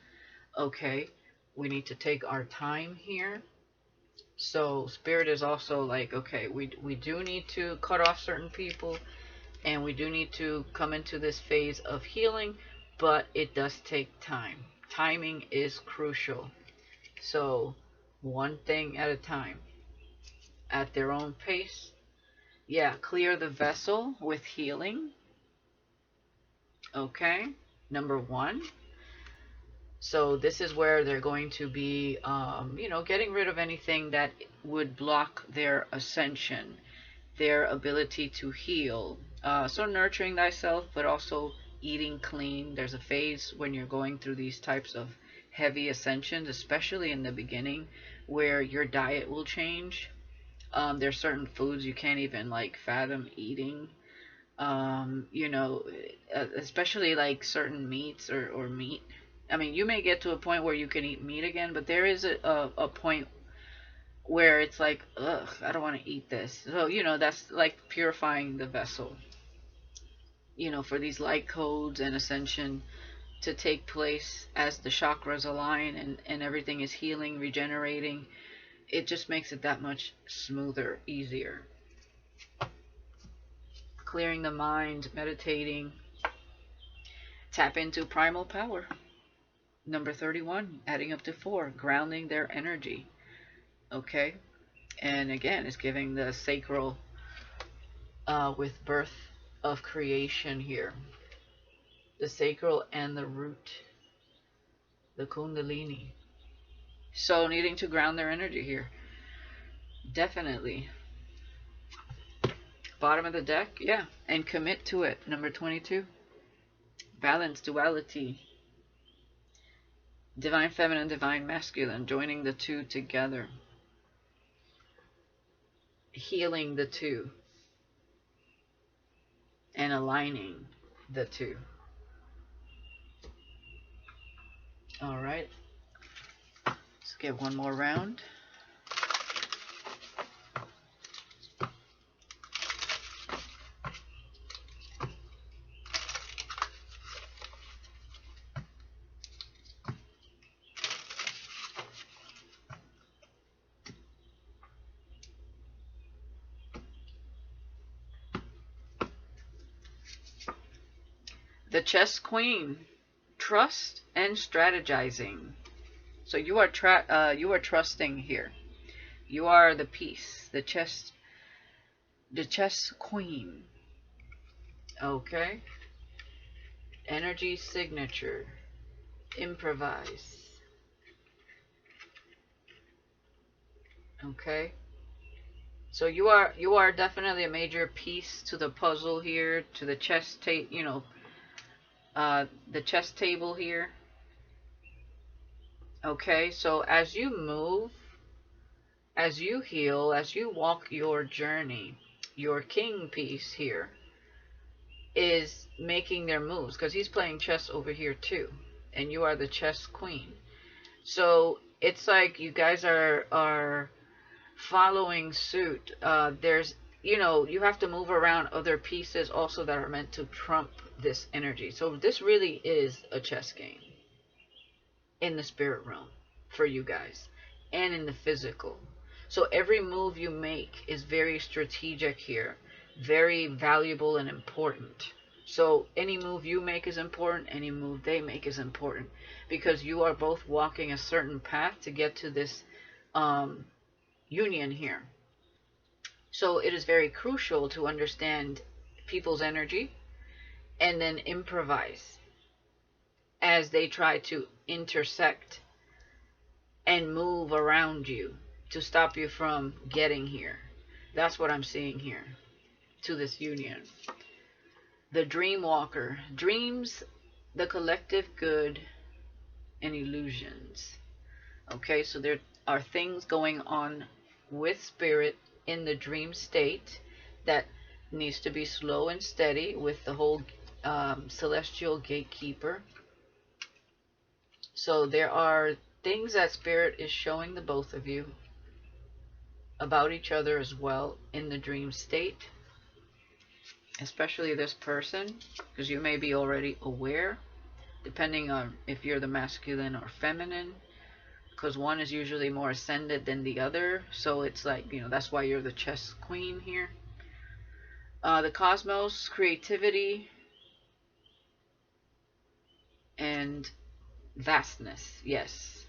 Okay, we need to take our time here. So Spirit is also like, okay, we do need to cut off certain people, and we do need to come into this phase of healing, but it does take time. Timing is crucial. So one thing at a time, at their own pace. Yeah, clear the vessel with healing. Okay, number 1. So this is where they're going to be, getting rid of anything that would block their ascension, their ability to heal. So nurturing thyself, but also eating clean. There's a phase when you're going through these types of heavy ascensions, especially in the beginning, where your diet will change. There's certain foods you can't even like fathom eating. Especially like certain meats or meat. I mean, you may get to a point where you can eat meat again, but there is a point where it's like, ugh, I don't want to eat this. So, that's like purifying the vessel, for these light codes and ascension to take place as the chakras align and everything is healing, regenerating. It just makes it that much smoother, easier. Clearing the mind, meditating. Tap into primal power. Number 31, adding up to 4, grounding their energy. Okay? And again, it's giving the sacral with birth of creation here. The sacral and the root, the kundalini. So needing to ground their energy here. Definitely. Bottom of the deck, yeah. And commit to it. Number 22. Balance, duality. Divine feminine, divine masculine. Joining the two together. Healing the two. And aligning the two. Alright. Let's get one more round. The chess queen, trust and strategizing. So you are trusting here. You are the piece, the chess queen. Okay. Energy signature, improvise. Okay. So you are definitely a major piece to the puzzle here, to the chess table, the chess table here. Okay, so as you move, as you heal, as you walk your journey, your king piece here is making their moves, because he's playing chess over here too, and you are the chess queen. So it's like you guys are following suit. There's, you have to move around other pieces also that are meant to trump this energy. So this really is a chess game in the spirit realm for you guys and in the physical. So every move you make is very strategic here, very valuable and important. So any move you make is important, any move they make is important, because you are both walking a certain path to get to this union here. So it is very crucial to understand people's energy and then improvise as they try to intersect and move around you to stop you from getting here. That's what I'm seeing here, to this union. The dream walker. Dreams, the collective good, and illusions. Okay, so there are things going on with spirit in the dream state that needs to be slow and steady with the whole celestial gatekeeper. So there are things that spirit is showing the both of you about each other as well in the dream state, especially this person, because you may be already aware, depending on if you're the masculine or feminine, because one is usually more ascended than the other. So it's like, that's why you're the chess queen here. The cosmos, creativity, and vastness, yes.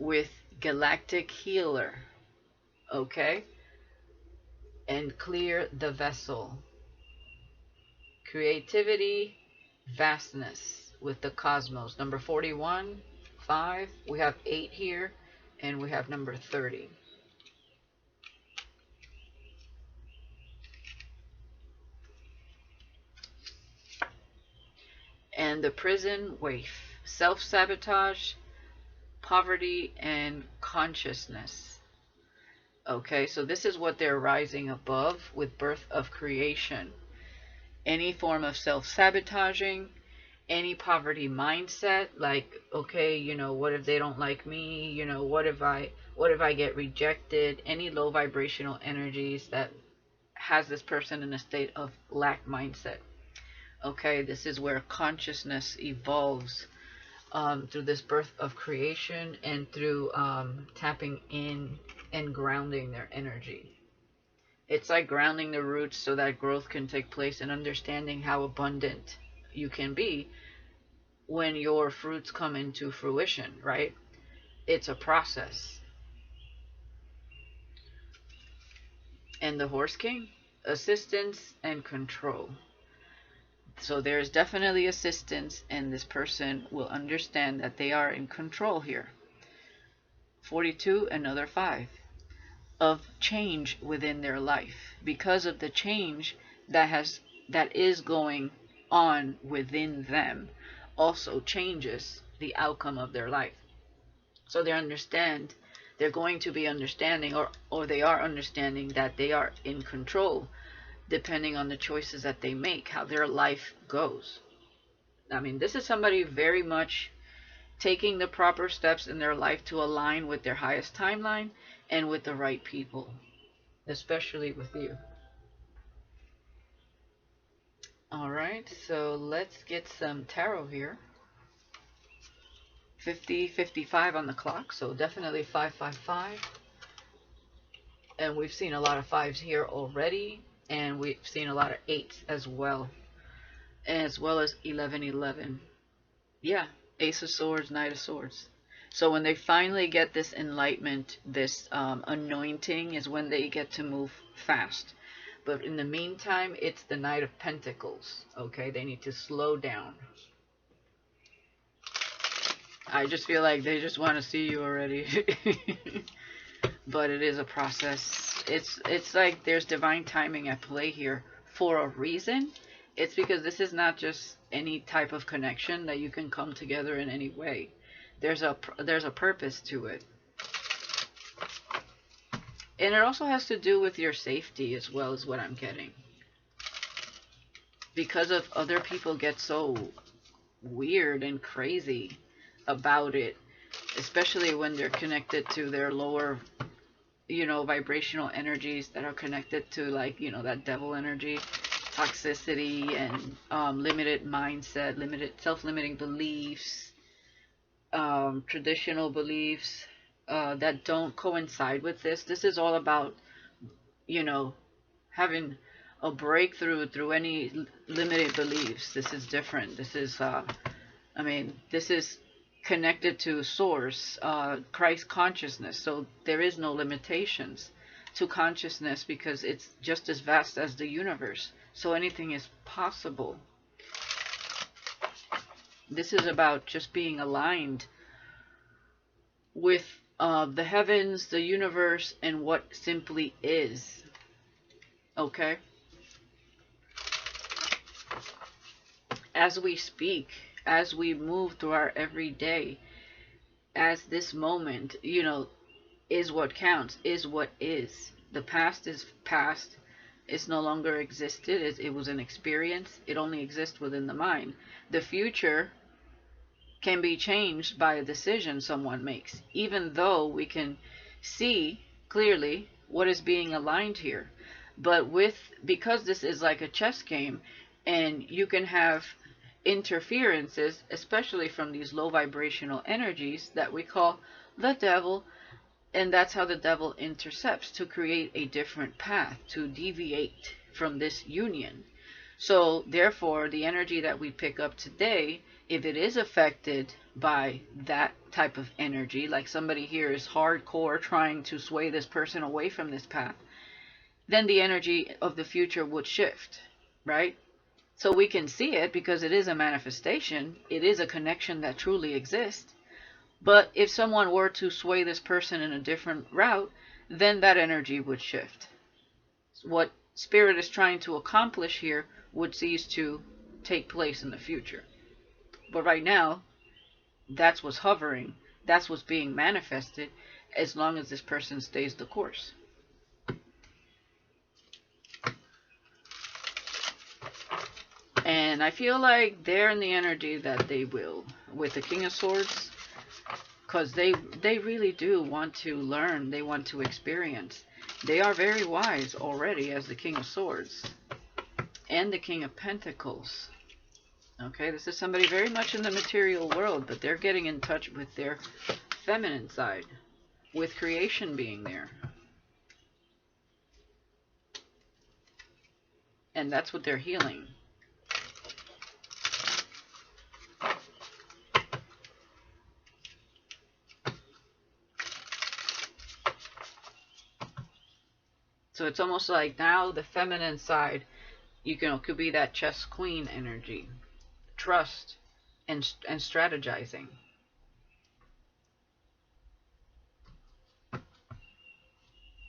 With galactic healer, okay? And clear the vessel. Creativity, vastness with the cosmos. Number 41, 5. We have 8 here, and we have number 30. And the prison waif. Self-sabotage, poverty, and consciousness. Okay, so this is what they're rising above with birth of creation. Any form of self-sabotaging, any poverty mindset, like, okay, what if they don't like me? What if I get rejected? Any low vibrational energies that has this person in a state of lack mindset. Okay, this is where consciousness evolves through this birth of creation and through tapping in and grounding their energy. It's like grounding the roots so that growth can take place and understanding how abundant, you can be when your fruits come into fruition, right? It's a process. And the Horse King, assistance and control. So there's definitely assistance, and this person will understand that they are in control here. 42, another 5, of change within their life, because of the change that is going on within them, also changes the outcome of their life. So they're going to be understanding, or they are understanding that they are in control, depending on the choices that they make, how their life goes. I mean, this is somebody very much taking the proper steps in their life to align with their highest timeline and with the right people, especially with you. All right, so let's get some tarot here. 50-55 on the clock, so definitely 555. And we've seen a lot of 5s here already, and we've seen a lot of 8s as well as 1111. Yeah, Ace of Swords, Knight of Swords. So when they finally get this enlightenment, this anointing, is when they get to move fast. But in the meantime, it's the Knight of Pentacles. Okay, they need to slow down. I just feel like they just want to see you already. But it is a process. It's like there's divine timing at play here for a reason. It's because this is not just any type of connection that you can come together in any way. There's a purpose to it. And it also has to do with your safety as well, as what I'm getting. Because of other people get so weird and crazy about it, especially when they're connected to their lower, vibrational energies that are connected to, like, that devil energy, toxicity, and limited mindset, limited self-limiting beliefs, traditional beliefs that don't coincide with this. This is all about, having a breakthrough through any limited beliefs. This is different. This is, this is connected to source, Christ consciousness. So there is no limitations to consciousness because it's just as vast as the universe. So anything is possible. This is about just being aligned with the heavens, the universe, and what simply is. Okay? As we speak, as we move through our everyday, as this moment, is what counts, is what is. The past is past. It's no longer existed. It was an experience. It only exists within the mind. The future can be changed by a decision someone makes, even though we can see clearly what is being aligned here. But because this is like a chess game, and you can have interferences, especially from these low vibrational energies that we call the devil, and that's how the devil intercepts, to create a different path, to deviate from this union. So therefore, the energy that we pick up today, if it is affected by that type of energy, like somebody here is hardcore trying to sway this person away from this path, then the energy of the future would shift, right? So we can see it because it is a manifestation. It is a connection that truly exists. But if someone were to sway this person in a different route, then that energy would shift. What Spirit is trying to accomplish here would cease to take place in the future. But right now, that's what's hovering. That's what's being manifested, as long as this person stays the course. And I feel like they're in the energy that they will, with the King of Swords, because they really do want to learn. They want to experience. They are very wise already as the King of Swords and the King of Pentacles. Okay, this is somebody very much in the material world, but they're getting in touch with their feminine side, with creation being there. And that's what they're healing. So it's almost like now the feminine side, could be that chess queen energy, trust and strategizing.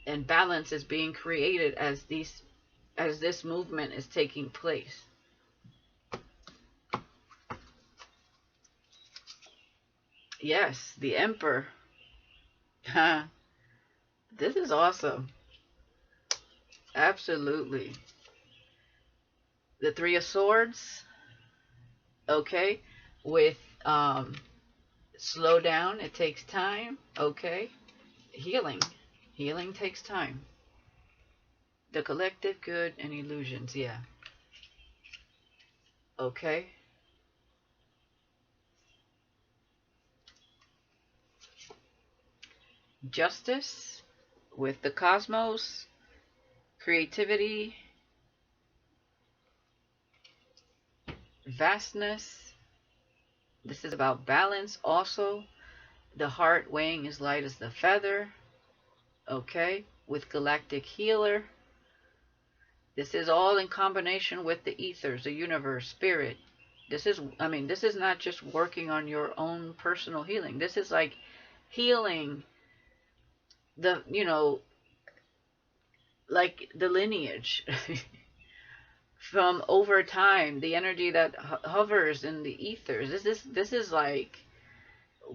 And balance is being created as this movement is taking place. Yes, the emperor. This is awesome. Absolutely. The three of swords, okay, with slow down, it takes time, okay. Healing. Healing takes time. The collective good and illusions, yeah. Okay. Justice with the cosmos, creativity, vastness. This is about balance also. The heart weighing as light as the feather. Okay. With galactic healer. This is all in combination with the ethers, the universe, spirit. This is not just working on your own personal healing. This is like healing the, like the lineage from over time, the energy that hovers in the ethers. This is like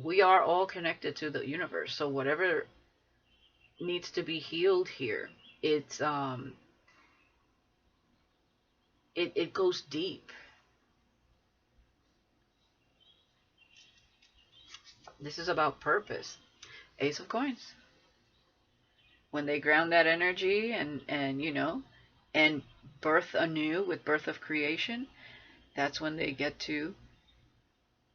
we are all connected to the universe. So whatever needs to be healed here, it goes deep. This is about purpose. Ace of Coins. When they ground that energy and birth anew with birth of creation, that's when they get to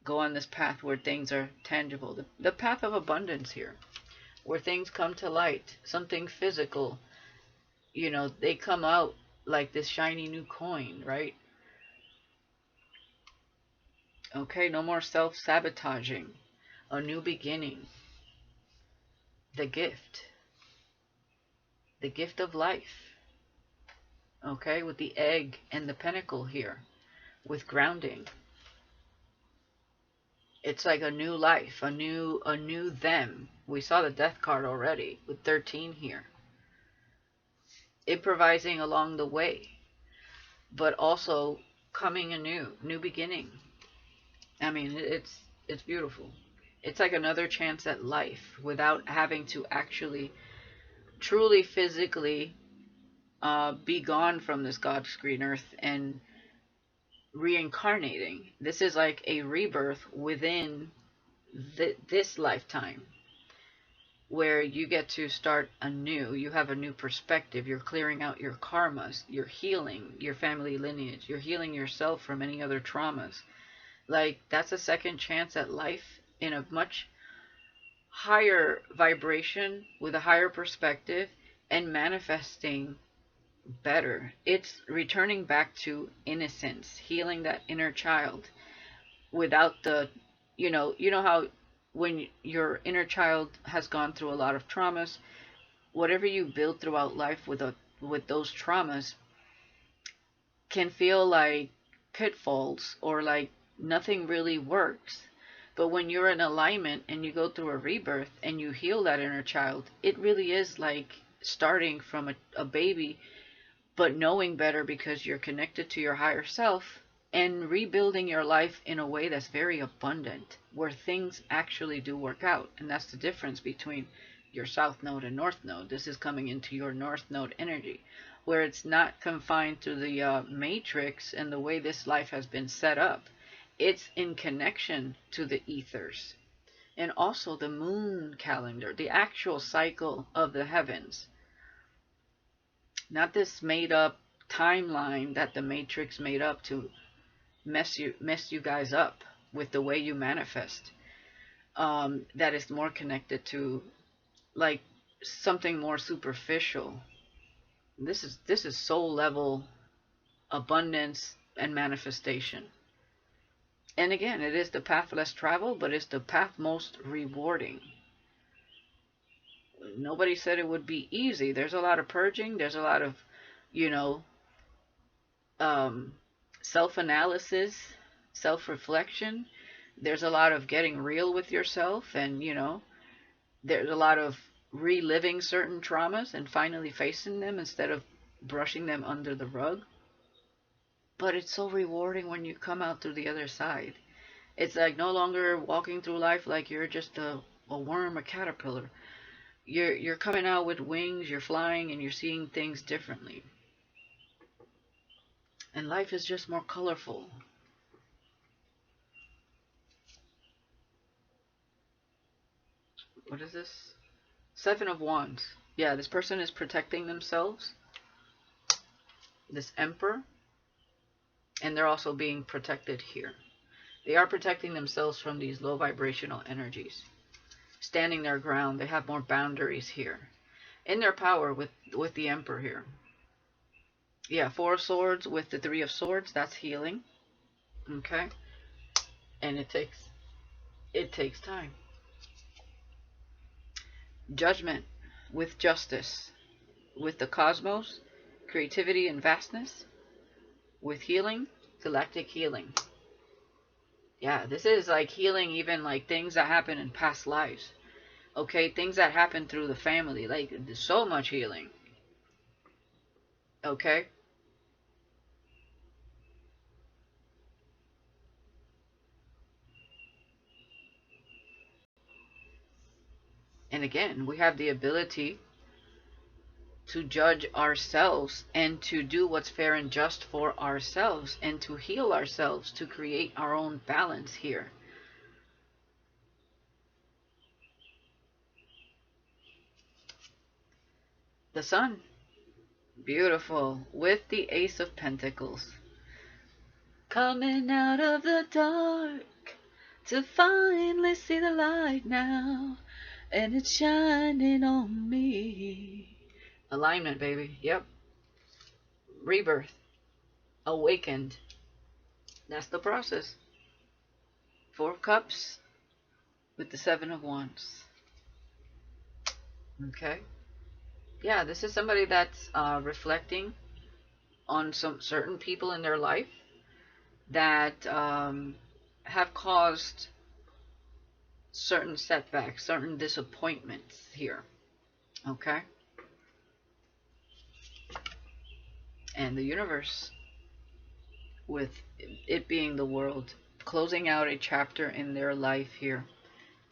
go on this path where things are tangible. The path of abundance here, where things come to light, something physical, they come out like this shiny new coin, right? Okay, no more self-sabotaging. A new beginning. The gift. The gift of life. Okay, with the egg and the pentacle here, with grounding. It's like a new life, a new them. We saw the death card already with 13 here. Improvising along the way, but also coming anew, new beginning. It's beautiful. It's like another chance at life without having to actually truly physically be gone from this God's green earth and reincarnating. This is like a rebirth within this lifetime where you get to start anew. You have a new perspective. You're clearing out your karmas. You're healing your family lineage. You're healing yourself from any other traumas. Like, that's a second chance at life in a much higher vibration with a higher perspective and manifesting better. It's returning back to innocence, healing that inner child without the, how when your inner child has gone through a lot of traumas, whatever you build throughout life with those traumas can feel like pitfalls or like nothing really works. But when you're in alignment and you go through a rebirth and you heal that inner child, it really is like starting from a baby, but knowing better because you're connected to your higher self and rebuilding your life in a way that's very abundant, where things actually do work out. And that's the difference between your south node and north node. This is coming into your north node energy, where it's not confined to the matrix and the way this life has been set up. It's in connection to the ethers and also the moon calendar, the actual cycle of the heavens. Not this made up timeline that the matrix made up to mess you guys up with the way you manifest. That is more connected to like something more superficial. This is soul level abundance and manifestation. And again, it is the path less traveled, but it's the path most rewarding. Nobody said it would be easy. There's a lot of purging. There's a lot of, you know, um, self-analysis, self-reflection. There's a lot of getting real with yourself, and there's a lot of reliving certain traumas and finally facing them instead of brushing them under the rug. But it's so rewarding when you come out through the other side. It's like no longer walking through life like you're just a worm, a caterpillar. You're coming out with wings, you're flying, and you're seeing things differently. And life is just more colorful. What is this? Seven of Wands. Yeah, this person is protecting themselves. This Emperor. And they're also being protected here. They are protecting themselves from these low vibrational energies. Standing their ground. They have more boundaries here. In their power with the Emperor here. Yeah, Four of Swords with the Three of Swords. That's healing. Okay? And it takes time. Judgment with justice. With the cosmos. Creativity and vastness. With healing. Galactic healing. Yeah, this is like healing even like things that happen in past lives. Okay, things that happen through the family. Like, there's so much healing. Okay? And again, we have the ability to judge ourselves and to do what's fair and just for ourselves and to heal ourselves, to create our own balance here. The Sun. Beautiful. With the Ace of Pentacles. Coming out of the dark to finally see the light now. And it's shining on me. Alignment, baby. Yep. Rebirth. Awakened. That's the process. Four of Cups with the Seven of Wands. Okay. Yeah, this is somebody that's reflecting on some certain people in their life that have caused certain setbacks, certain disappointments here. Okay? And the universe, with it being the world, closing out a chapter in their life here.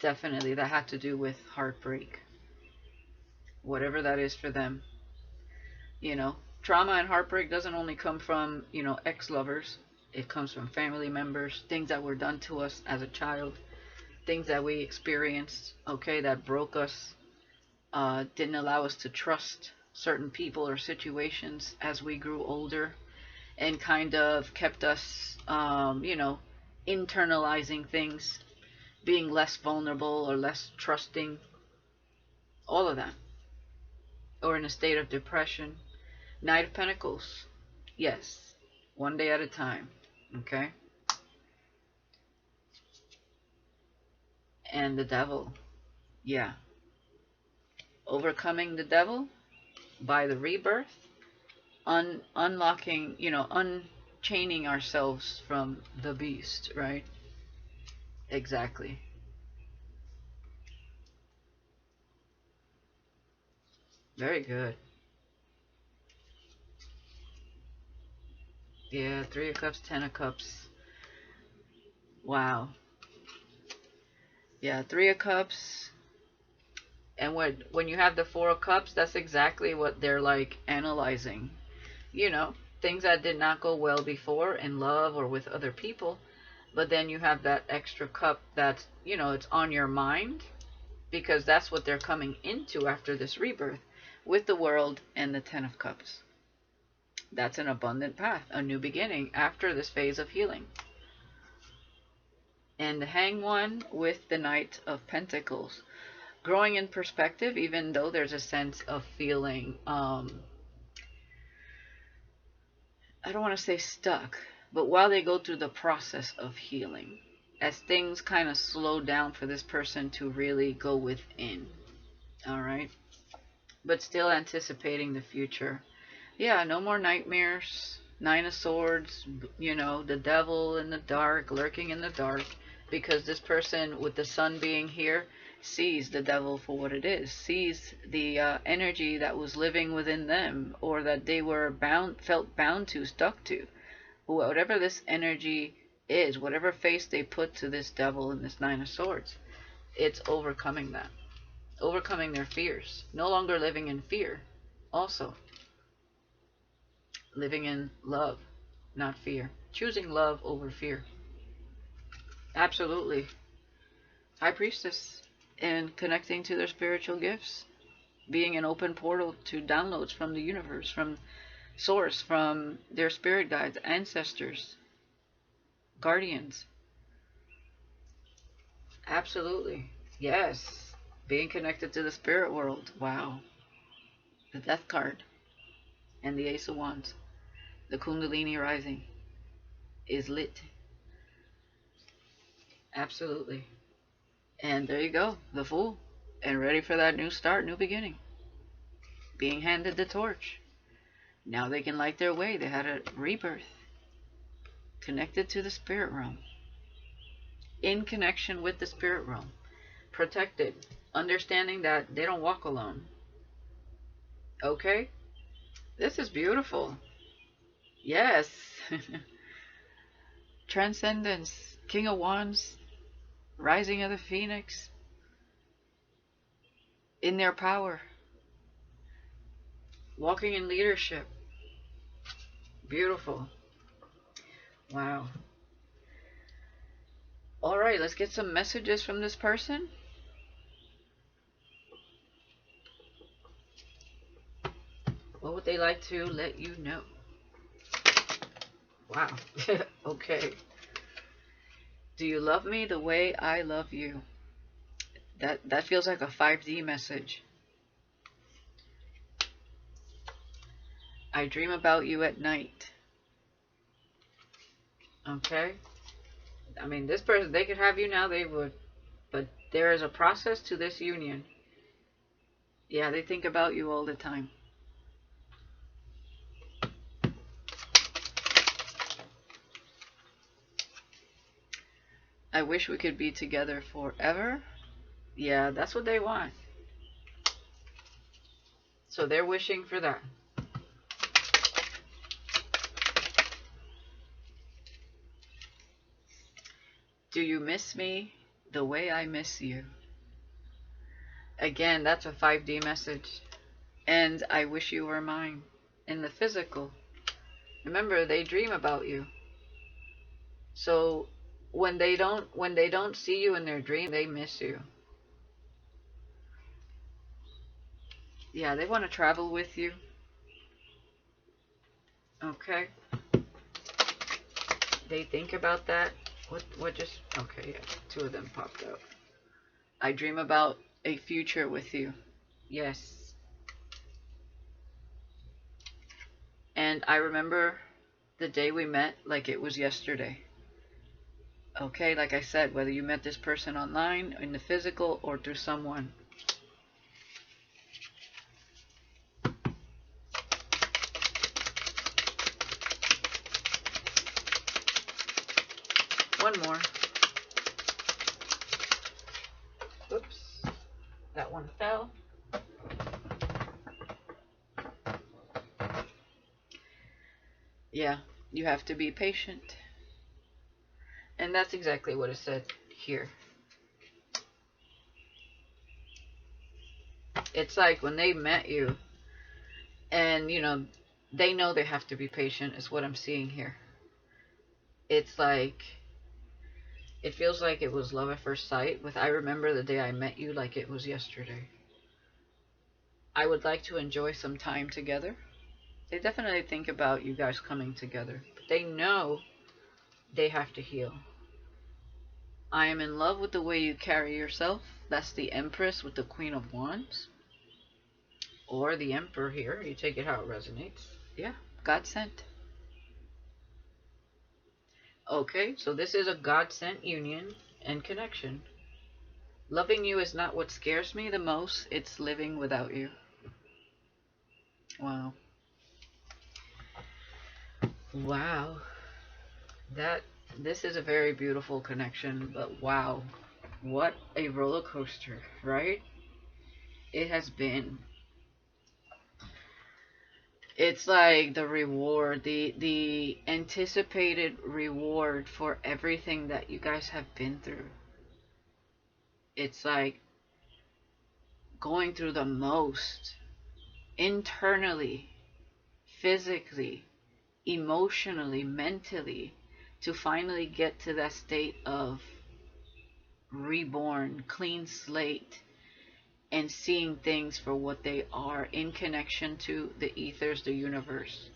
Definitely, that had to do with heartbreak. Whatever that is for them. Trauma and heartbreak doesn't only come from, ex-lovers. It comes from family members, things that were done to us as a child, things that we experienced, okay, that broke us, didn't allow us to trust certain people or situations as we grew older, and kind of kept us, internalizing things, being less vulnerable or less trusting, all of that, or in a state of depression. Knight of Pentacles. Yes, one day at a time. Okay? And the Devil. Yeah. Overcoming the devil by the rebirth. Unlocking, unchaining ourselves from the beast, right? Exactly. Very good. Yeah, Three of Cups, Ten of Cups. Wow. Yeah, Three of Cups. And when you have the Four of Cups, that's exactly what they're like analyzing. Things that did not go well before in love or with other people. But then you have that extra cup that's, it's on your mind. Because that's what they're coming into after this rebirth. With the World and the Ten of Cups. That's an abundant path, a new beginning after this phase of healing. And the Hanged One with the Knight of Pentacles. Growing in perspective, even though there's a sense of feeling, I don't want to say stuck, but while they go through the process of healing, as things kind of slow down for this person to really go within. All right. But still anticipating the future. Yeah, no more nightmares. Nine of Swords, the devil in the dark, lurking in the dark. Because this person, with the sun being here, sees the devil for what it is, sees the energy that was living within them, or that they were felt bound to, stuck to. Whatever this energy is, whatever face they put to this devil and this Nine of Swords, it's overcoming that. Overcoming their fears. No longer living in fear. Also, living in love, not fear. Choosing love over fear. Absolutely. High Priestess. And connecting to their spiritual gifts. Being an open portal to downloads from the universe, from source, from their spirit guides, ancestors, guardians. Absolutely. Yes. Being connected to the spirit world. Wow. The Death card. And the Ace of Wands. The Kundalini rising is lit. Absolutely. And there you go. The Fool. And ready for that new start, new beginning. Being handed the torch. Now they can light their way. They had a rebirth. Connected to the spirit realm. In connection with the spirit realm. Protected. Understanding that they don't walk alone. Okay? This is beautiful. Yes. Transcendence. King of Wands. Rising of the Phoenix. In their power. Walking in leadership. Beautiful. Wow. Alright, let's get some messages from this person. What would they like to let you know? Wow. Okay. Do you love me the way I love you? That feels like a 5D message. I dream about you at night. Okay? I mean, this person, they could have you now, they would. But there is a process to this union. Yeah, they think about you all the time. I wish we could be together forever. Yeah, that's what they want. So they're wishing for that. Do you miss me the way I miss you? Again, that's a 5D message. And I wish you were mine. In the physical. Remember, they dream about you. So when they don't see you in their dream, they miss you. Yeah, they want to travel with you. Okay. They think about that. What just okay, yeah. Two of them popped out. I dream about a future with you. Yes. And I remember the day we met like it was yesterday. Okay, like I said, whether you met this person online, in the physical, or through someone. One more. Oops. That one fell. Yeah, you have to be patient. And that's exactly what it said here. It's like when they met you, and they know they have to be patient, is what I'm seeing here. It's like, it feels like it was love at first sight, with I remember the day I met you like it was yesterday. I would like to enjoy some time together. They definitely think about you guys coming together, but they know they have to heal. I am in love with the way you carry yourself. That's the Empress with the Queen of Wands. Or the Emperor here. You take it how it resonates. Yeah, God sent. Okay, so this is a God sent union and connection. Loving you is not what scares me the most, it's living without you. Wow. Wow. That this is a very beautiful connection, but wow. What a roller coaster, right? It has been. It's like the reward, the anticipated reward for everything that you guys have been through. It's like going through the most internally, physically, emotionally, mentally, to finally get to that state of reborn, clean slate, and seeing things for what they are in connection to the ethers, the universe,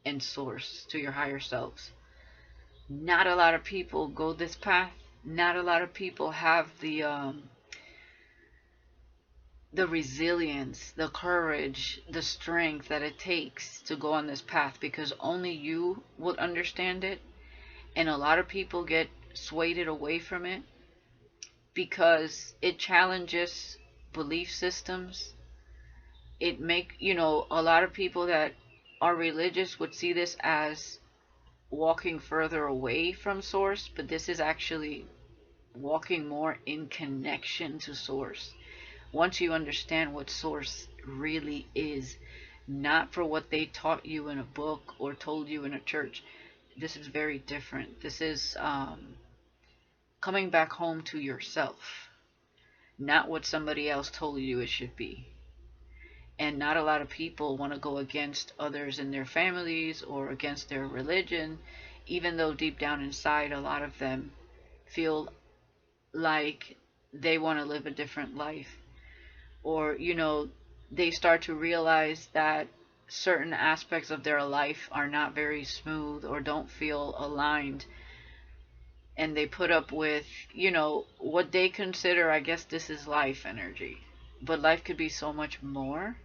and source, to your higher selves. Not a lot of people go this path. Not a lot of people have the resilience, the courage, the strength that it takes to go on this path, because only you would understand it. And a lot of people get swayed away from it because it challenges belief systems. It make, a lot of people that are religious would see this as walking further away from source, but this is actually walking more in connection to source. Once you understand what source really is, not for what they taught you in a book or told you in a church, this is very different. This is coming back home to yourself, not what somebody else told you it should be. And not a lot of people want to go against others in their families or against their religion, even though deep down inside a lot of them feel like they want to live a different life. Or, they start to realize that certain aspects of their life are not very smooth or don't feel aligned, and they put up with, what they consider, I guess this is life energy. But life could be so much more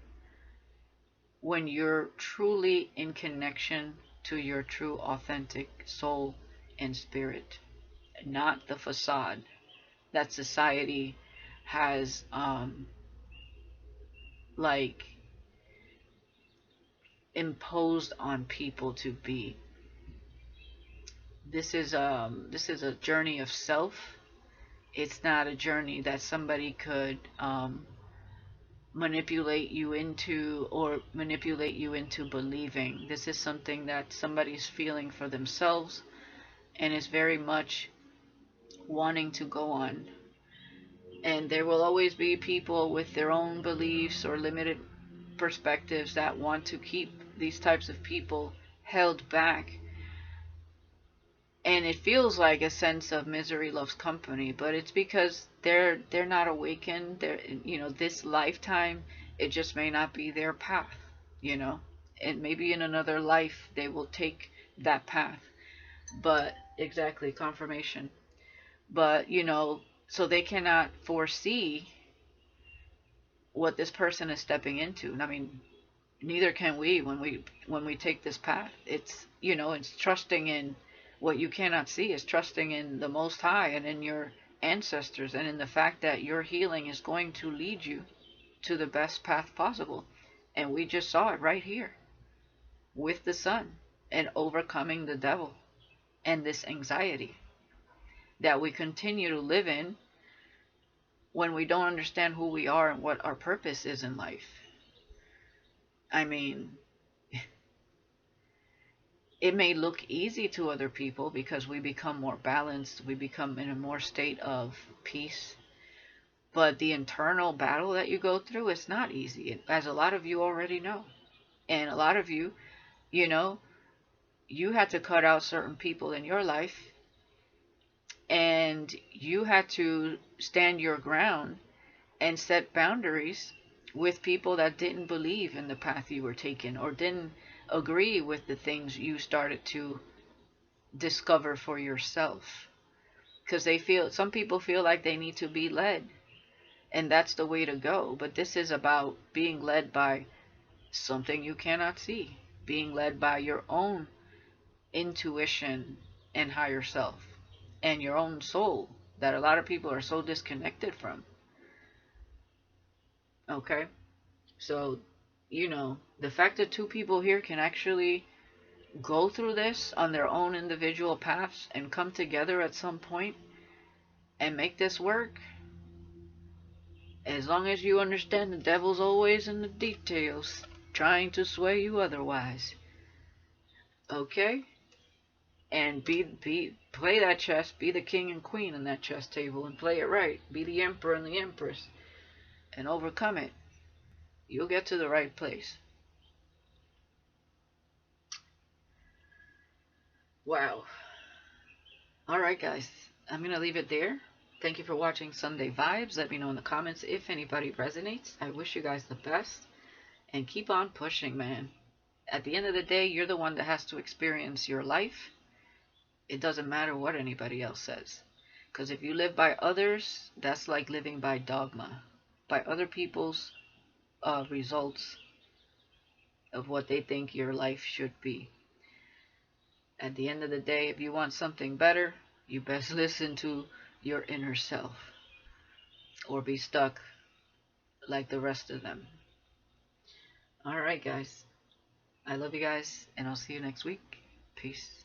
when you're truly in connection to your true authentic soul and spirit, not the facade that society has like imposed on people to be. This is a journey of self. It's not a journey that somebody could manipulate you into believing. This is something that somebody's feeling for themselves and is very much wanting to go on. And there will always be people with their own beliefs or limited perspectives that want to keep these types of people held back. And it feels like a sense of misery loves company, but it's because they're not awakened. They're, this lifetime it just may not be their path, you know. And maybe in another life they will take that path. But exactly, confirmation. But, so they cannot foresee what this person is stepping into. I mean, neither can we when we take this path. It's, it's trusting in what you cannot see, is trusting in the Most High and in your ancestors and in the fact that your healing is going to lead you to the best path possible. And we just saw it right here with the sun and overcoming the devil and this anxiety that we continue to live in when we don't understand who we are and what our purpose is in life. I mean, it may look easy to other people because we become more balanced, we become in a more state of peace. But the internal battle that you go through is not easy, as a lot of you already know. And a lot of you, you had to cut out certain people in your life, and you had to stand your ground and set boundaries with people that didn't believe in the path you were taking or didn't agree with the things you started to discover for yourself. Because some people feel like they need to be led, and that's the way to go. But this is about being led by something you cannot see, being led by your own intuition and higher self and your own soul, that a lot of people are so disconnected from. Okay? So, the fact that two people here can actually go through this on their own individual paths and come together at some point and make this work, as long as you understand the devil's always in the details, trying to sway you otherwise. Okay? And play that chess, be the king and queen in that chess table and play it right. Be the emperor and the empress and overcome it. You'll get to the right place. Wow. Alright guys, I'm going to leave it there. Thank you for watching Sunday Vibes. Let me know in the comments if anybody resonates. I wish you guys the best. And keep on pushing, man. At the end of the day, you're the one that has to experience your life. It doesn't matter what anybody else says. Because if you live by others, that's like living by dogma. By other people's results of what they think your life should be. At the end of the day, if you want something better, you best listen to your inner self. Or be stuck like the rest of them. Alright guys. I love you guys, and I'll see you next week. Peace.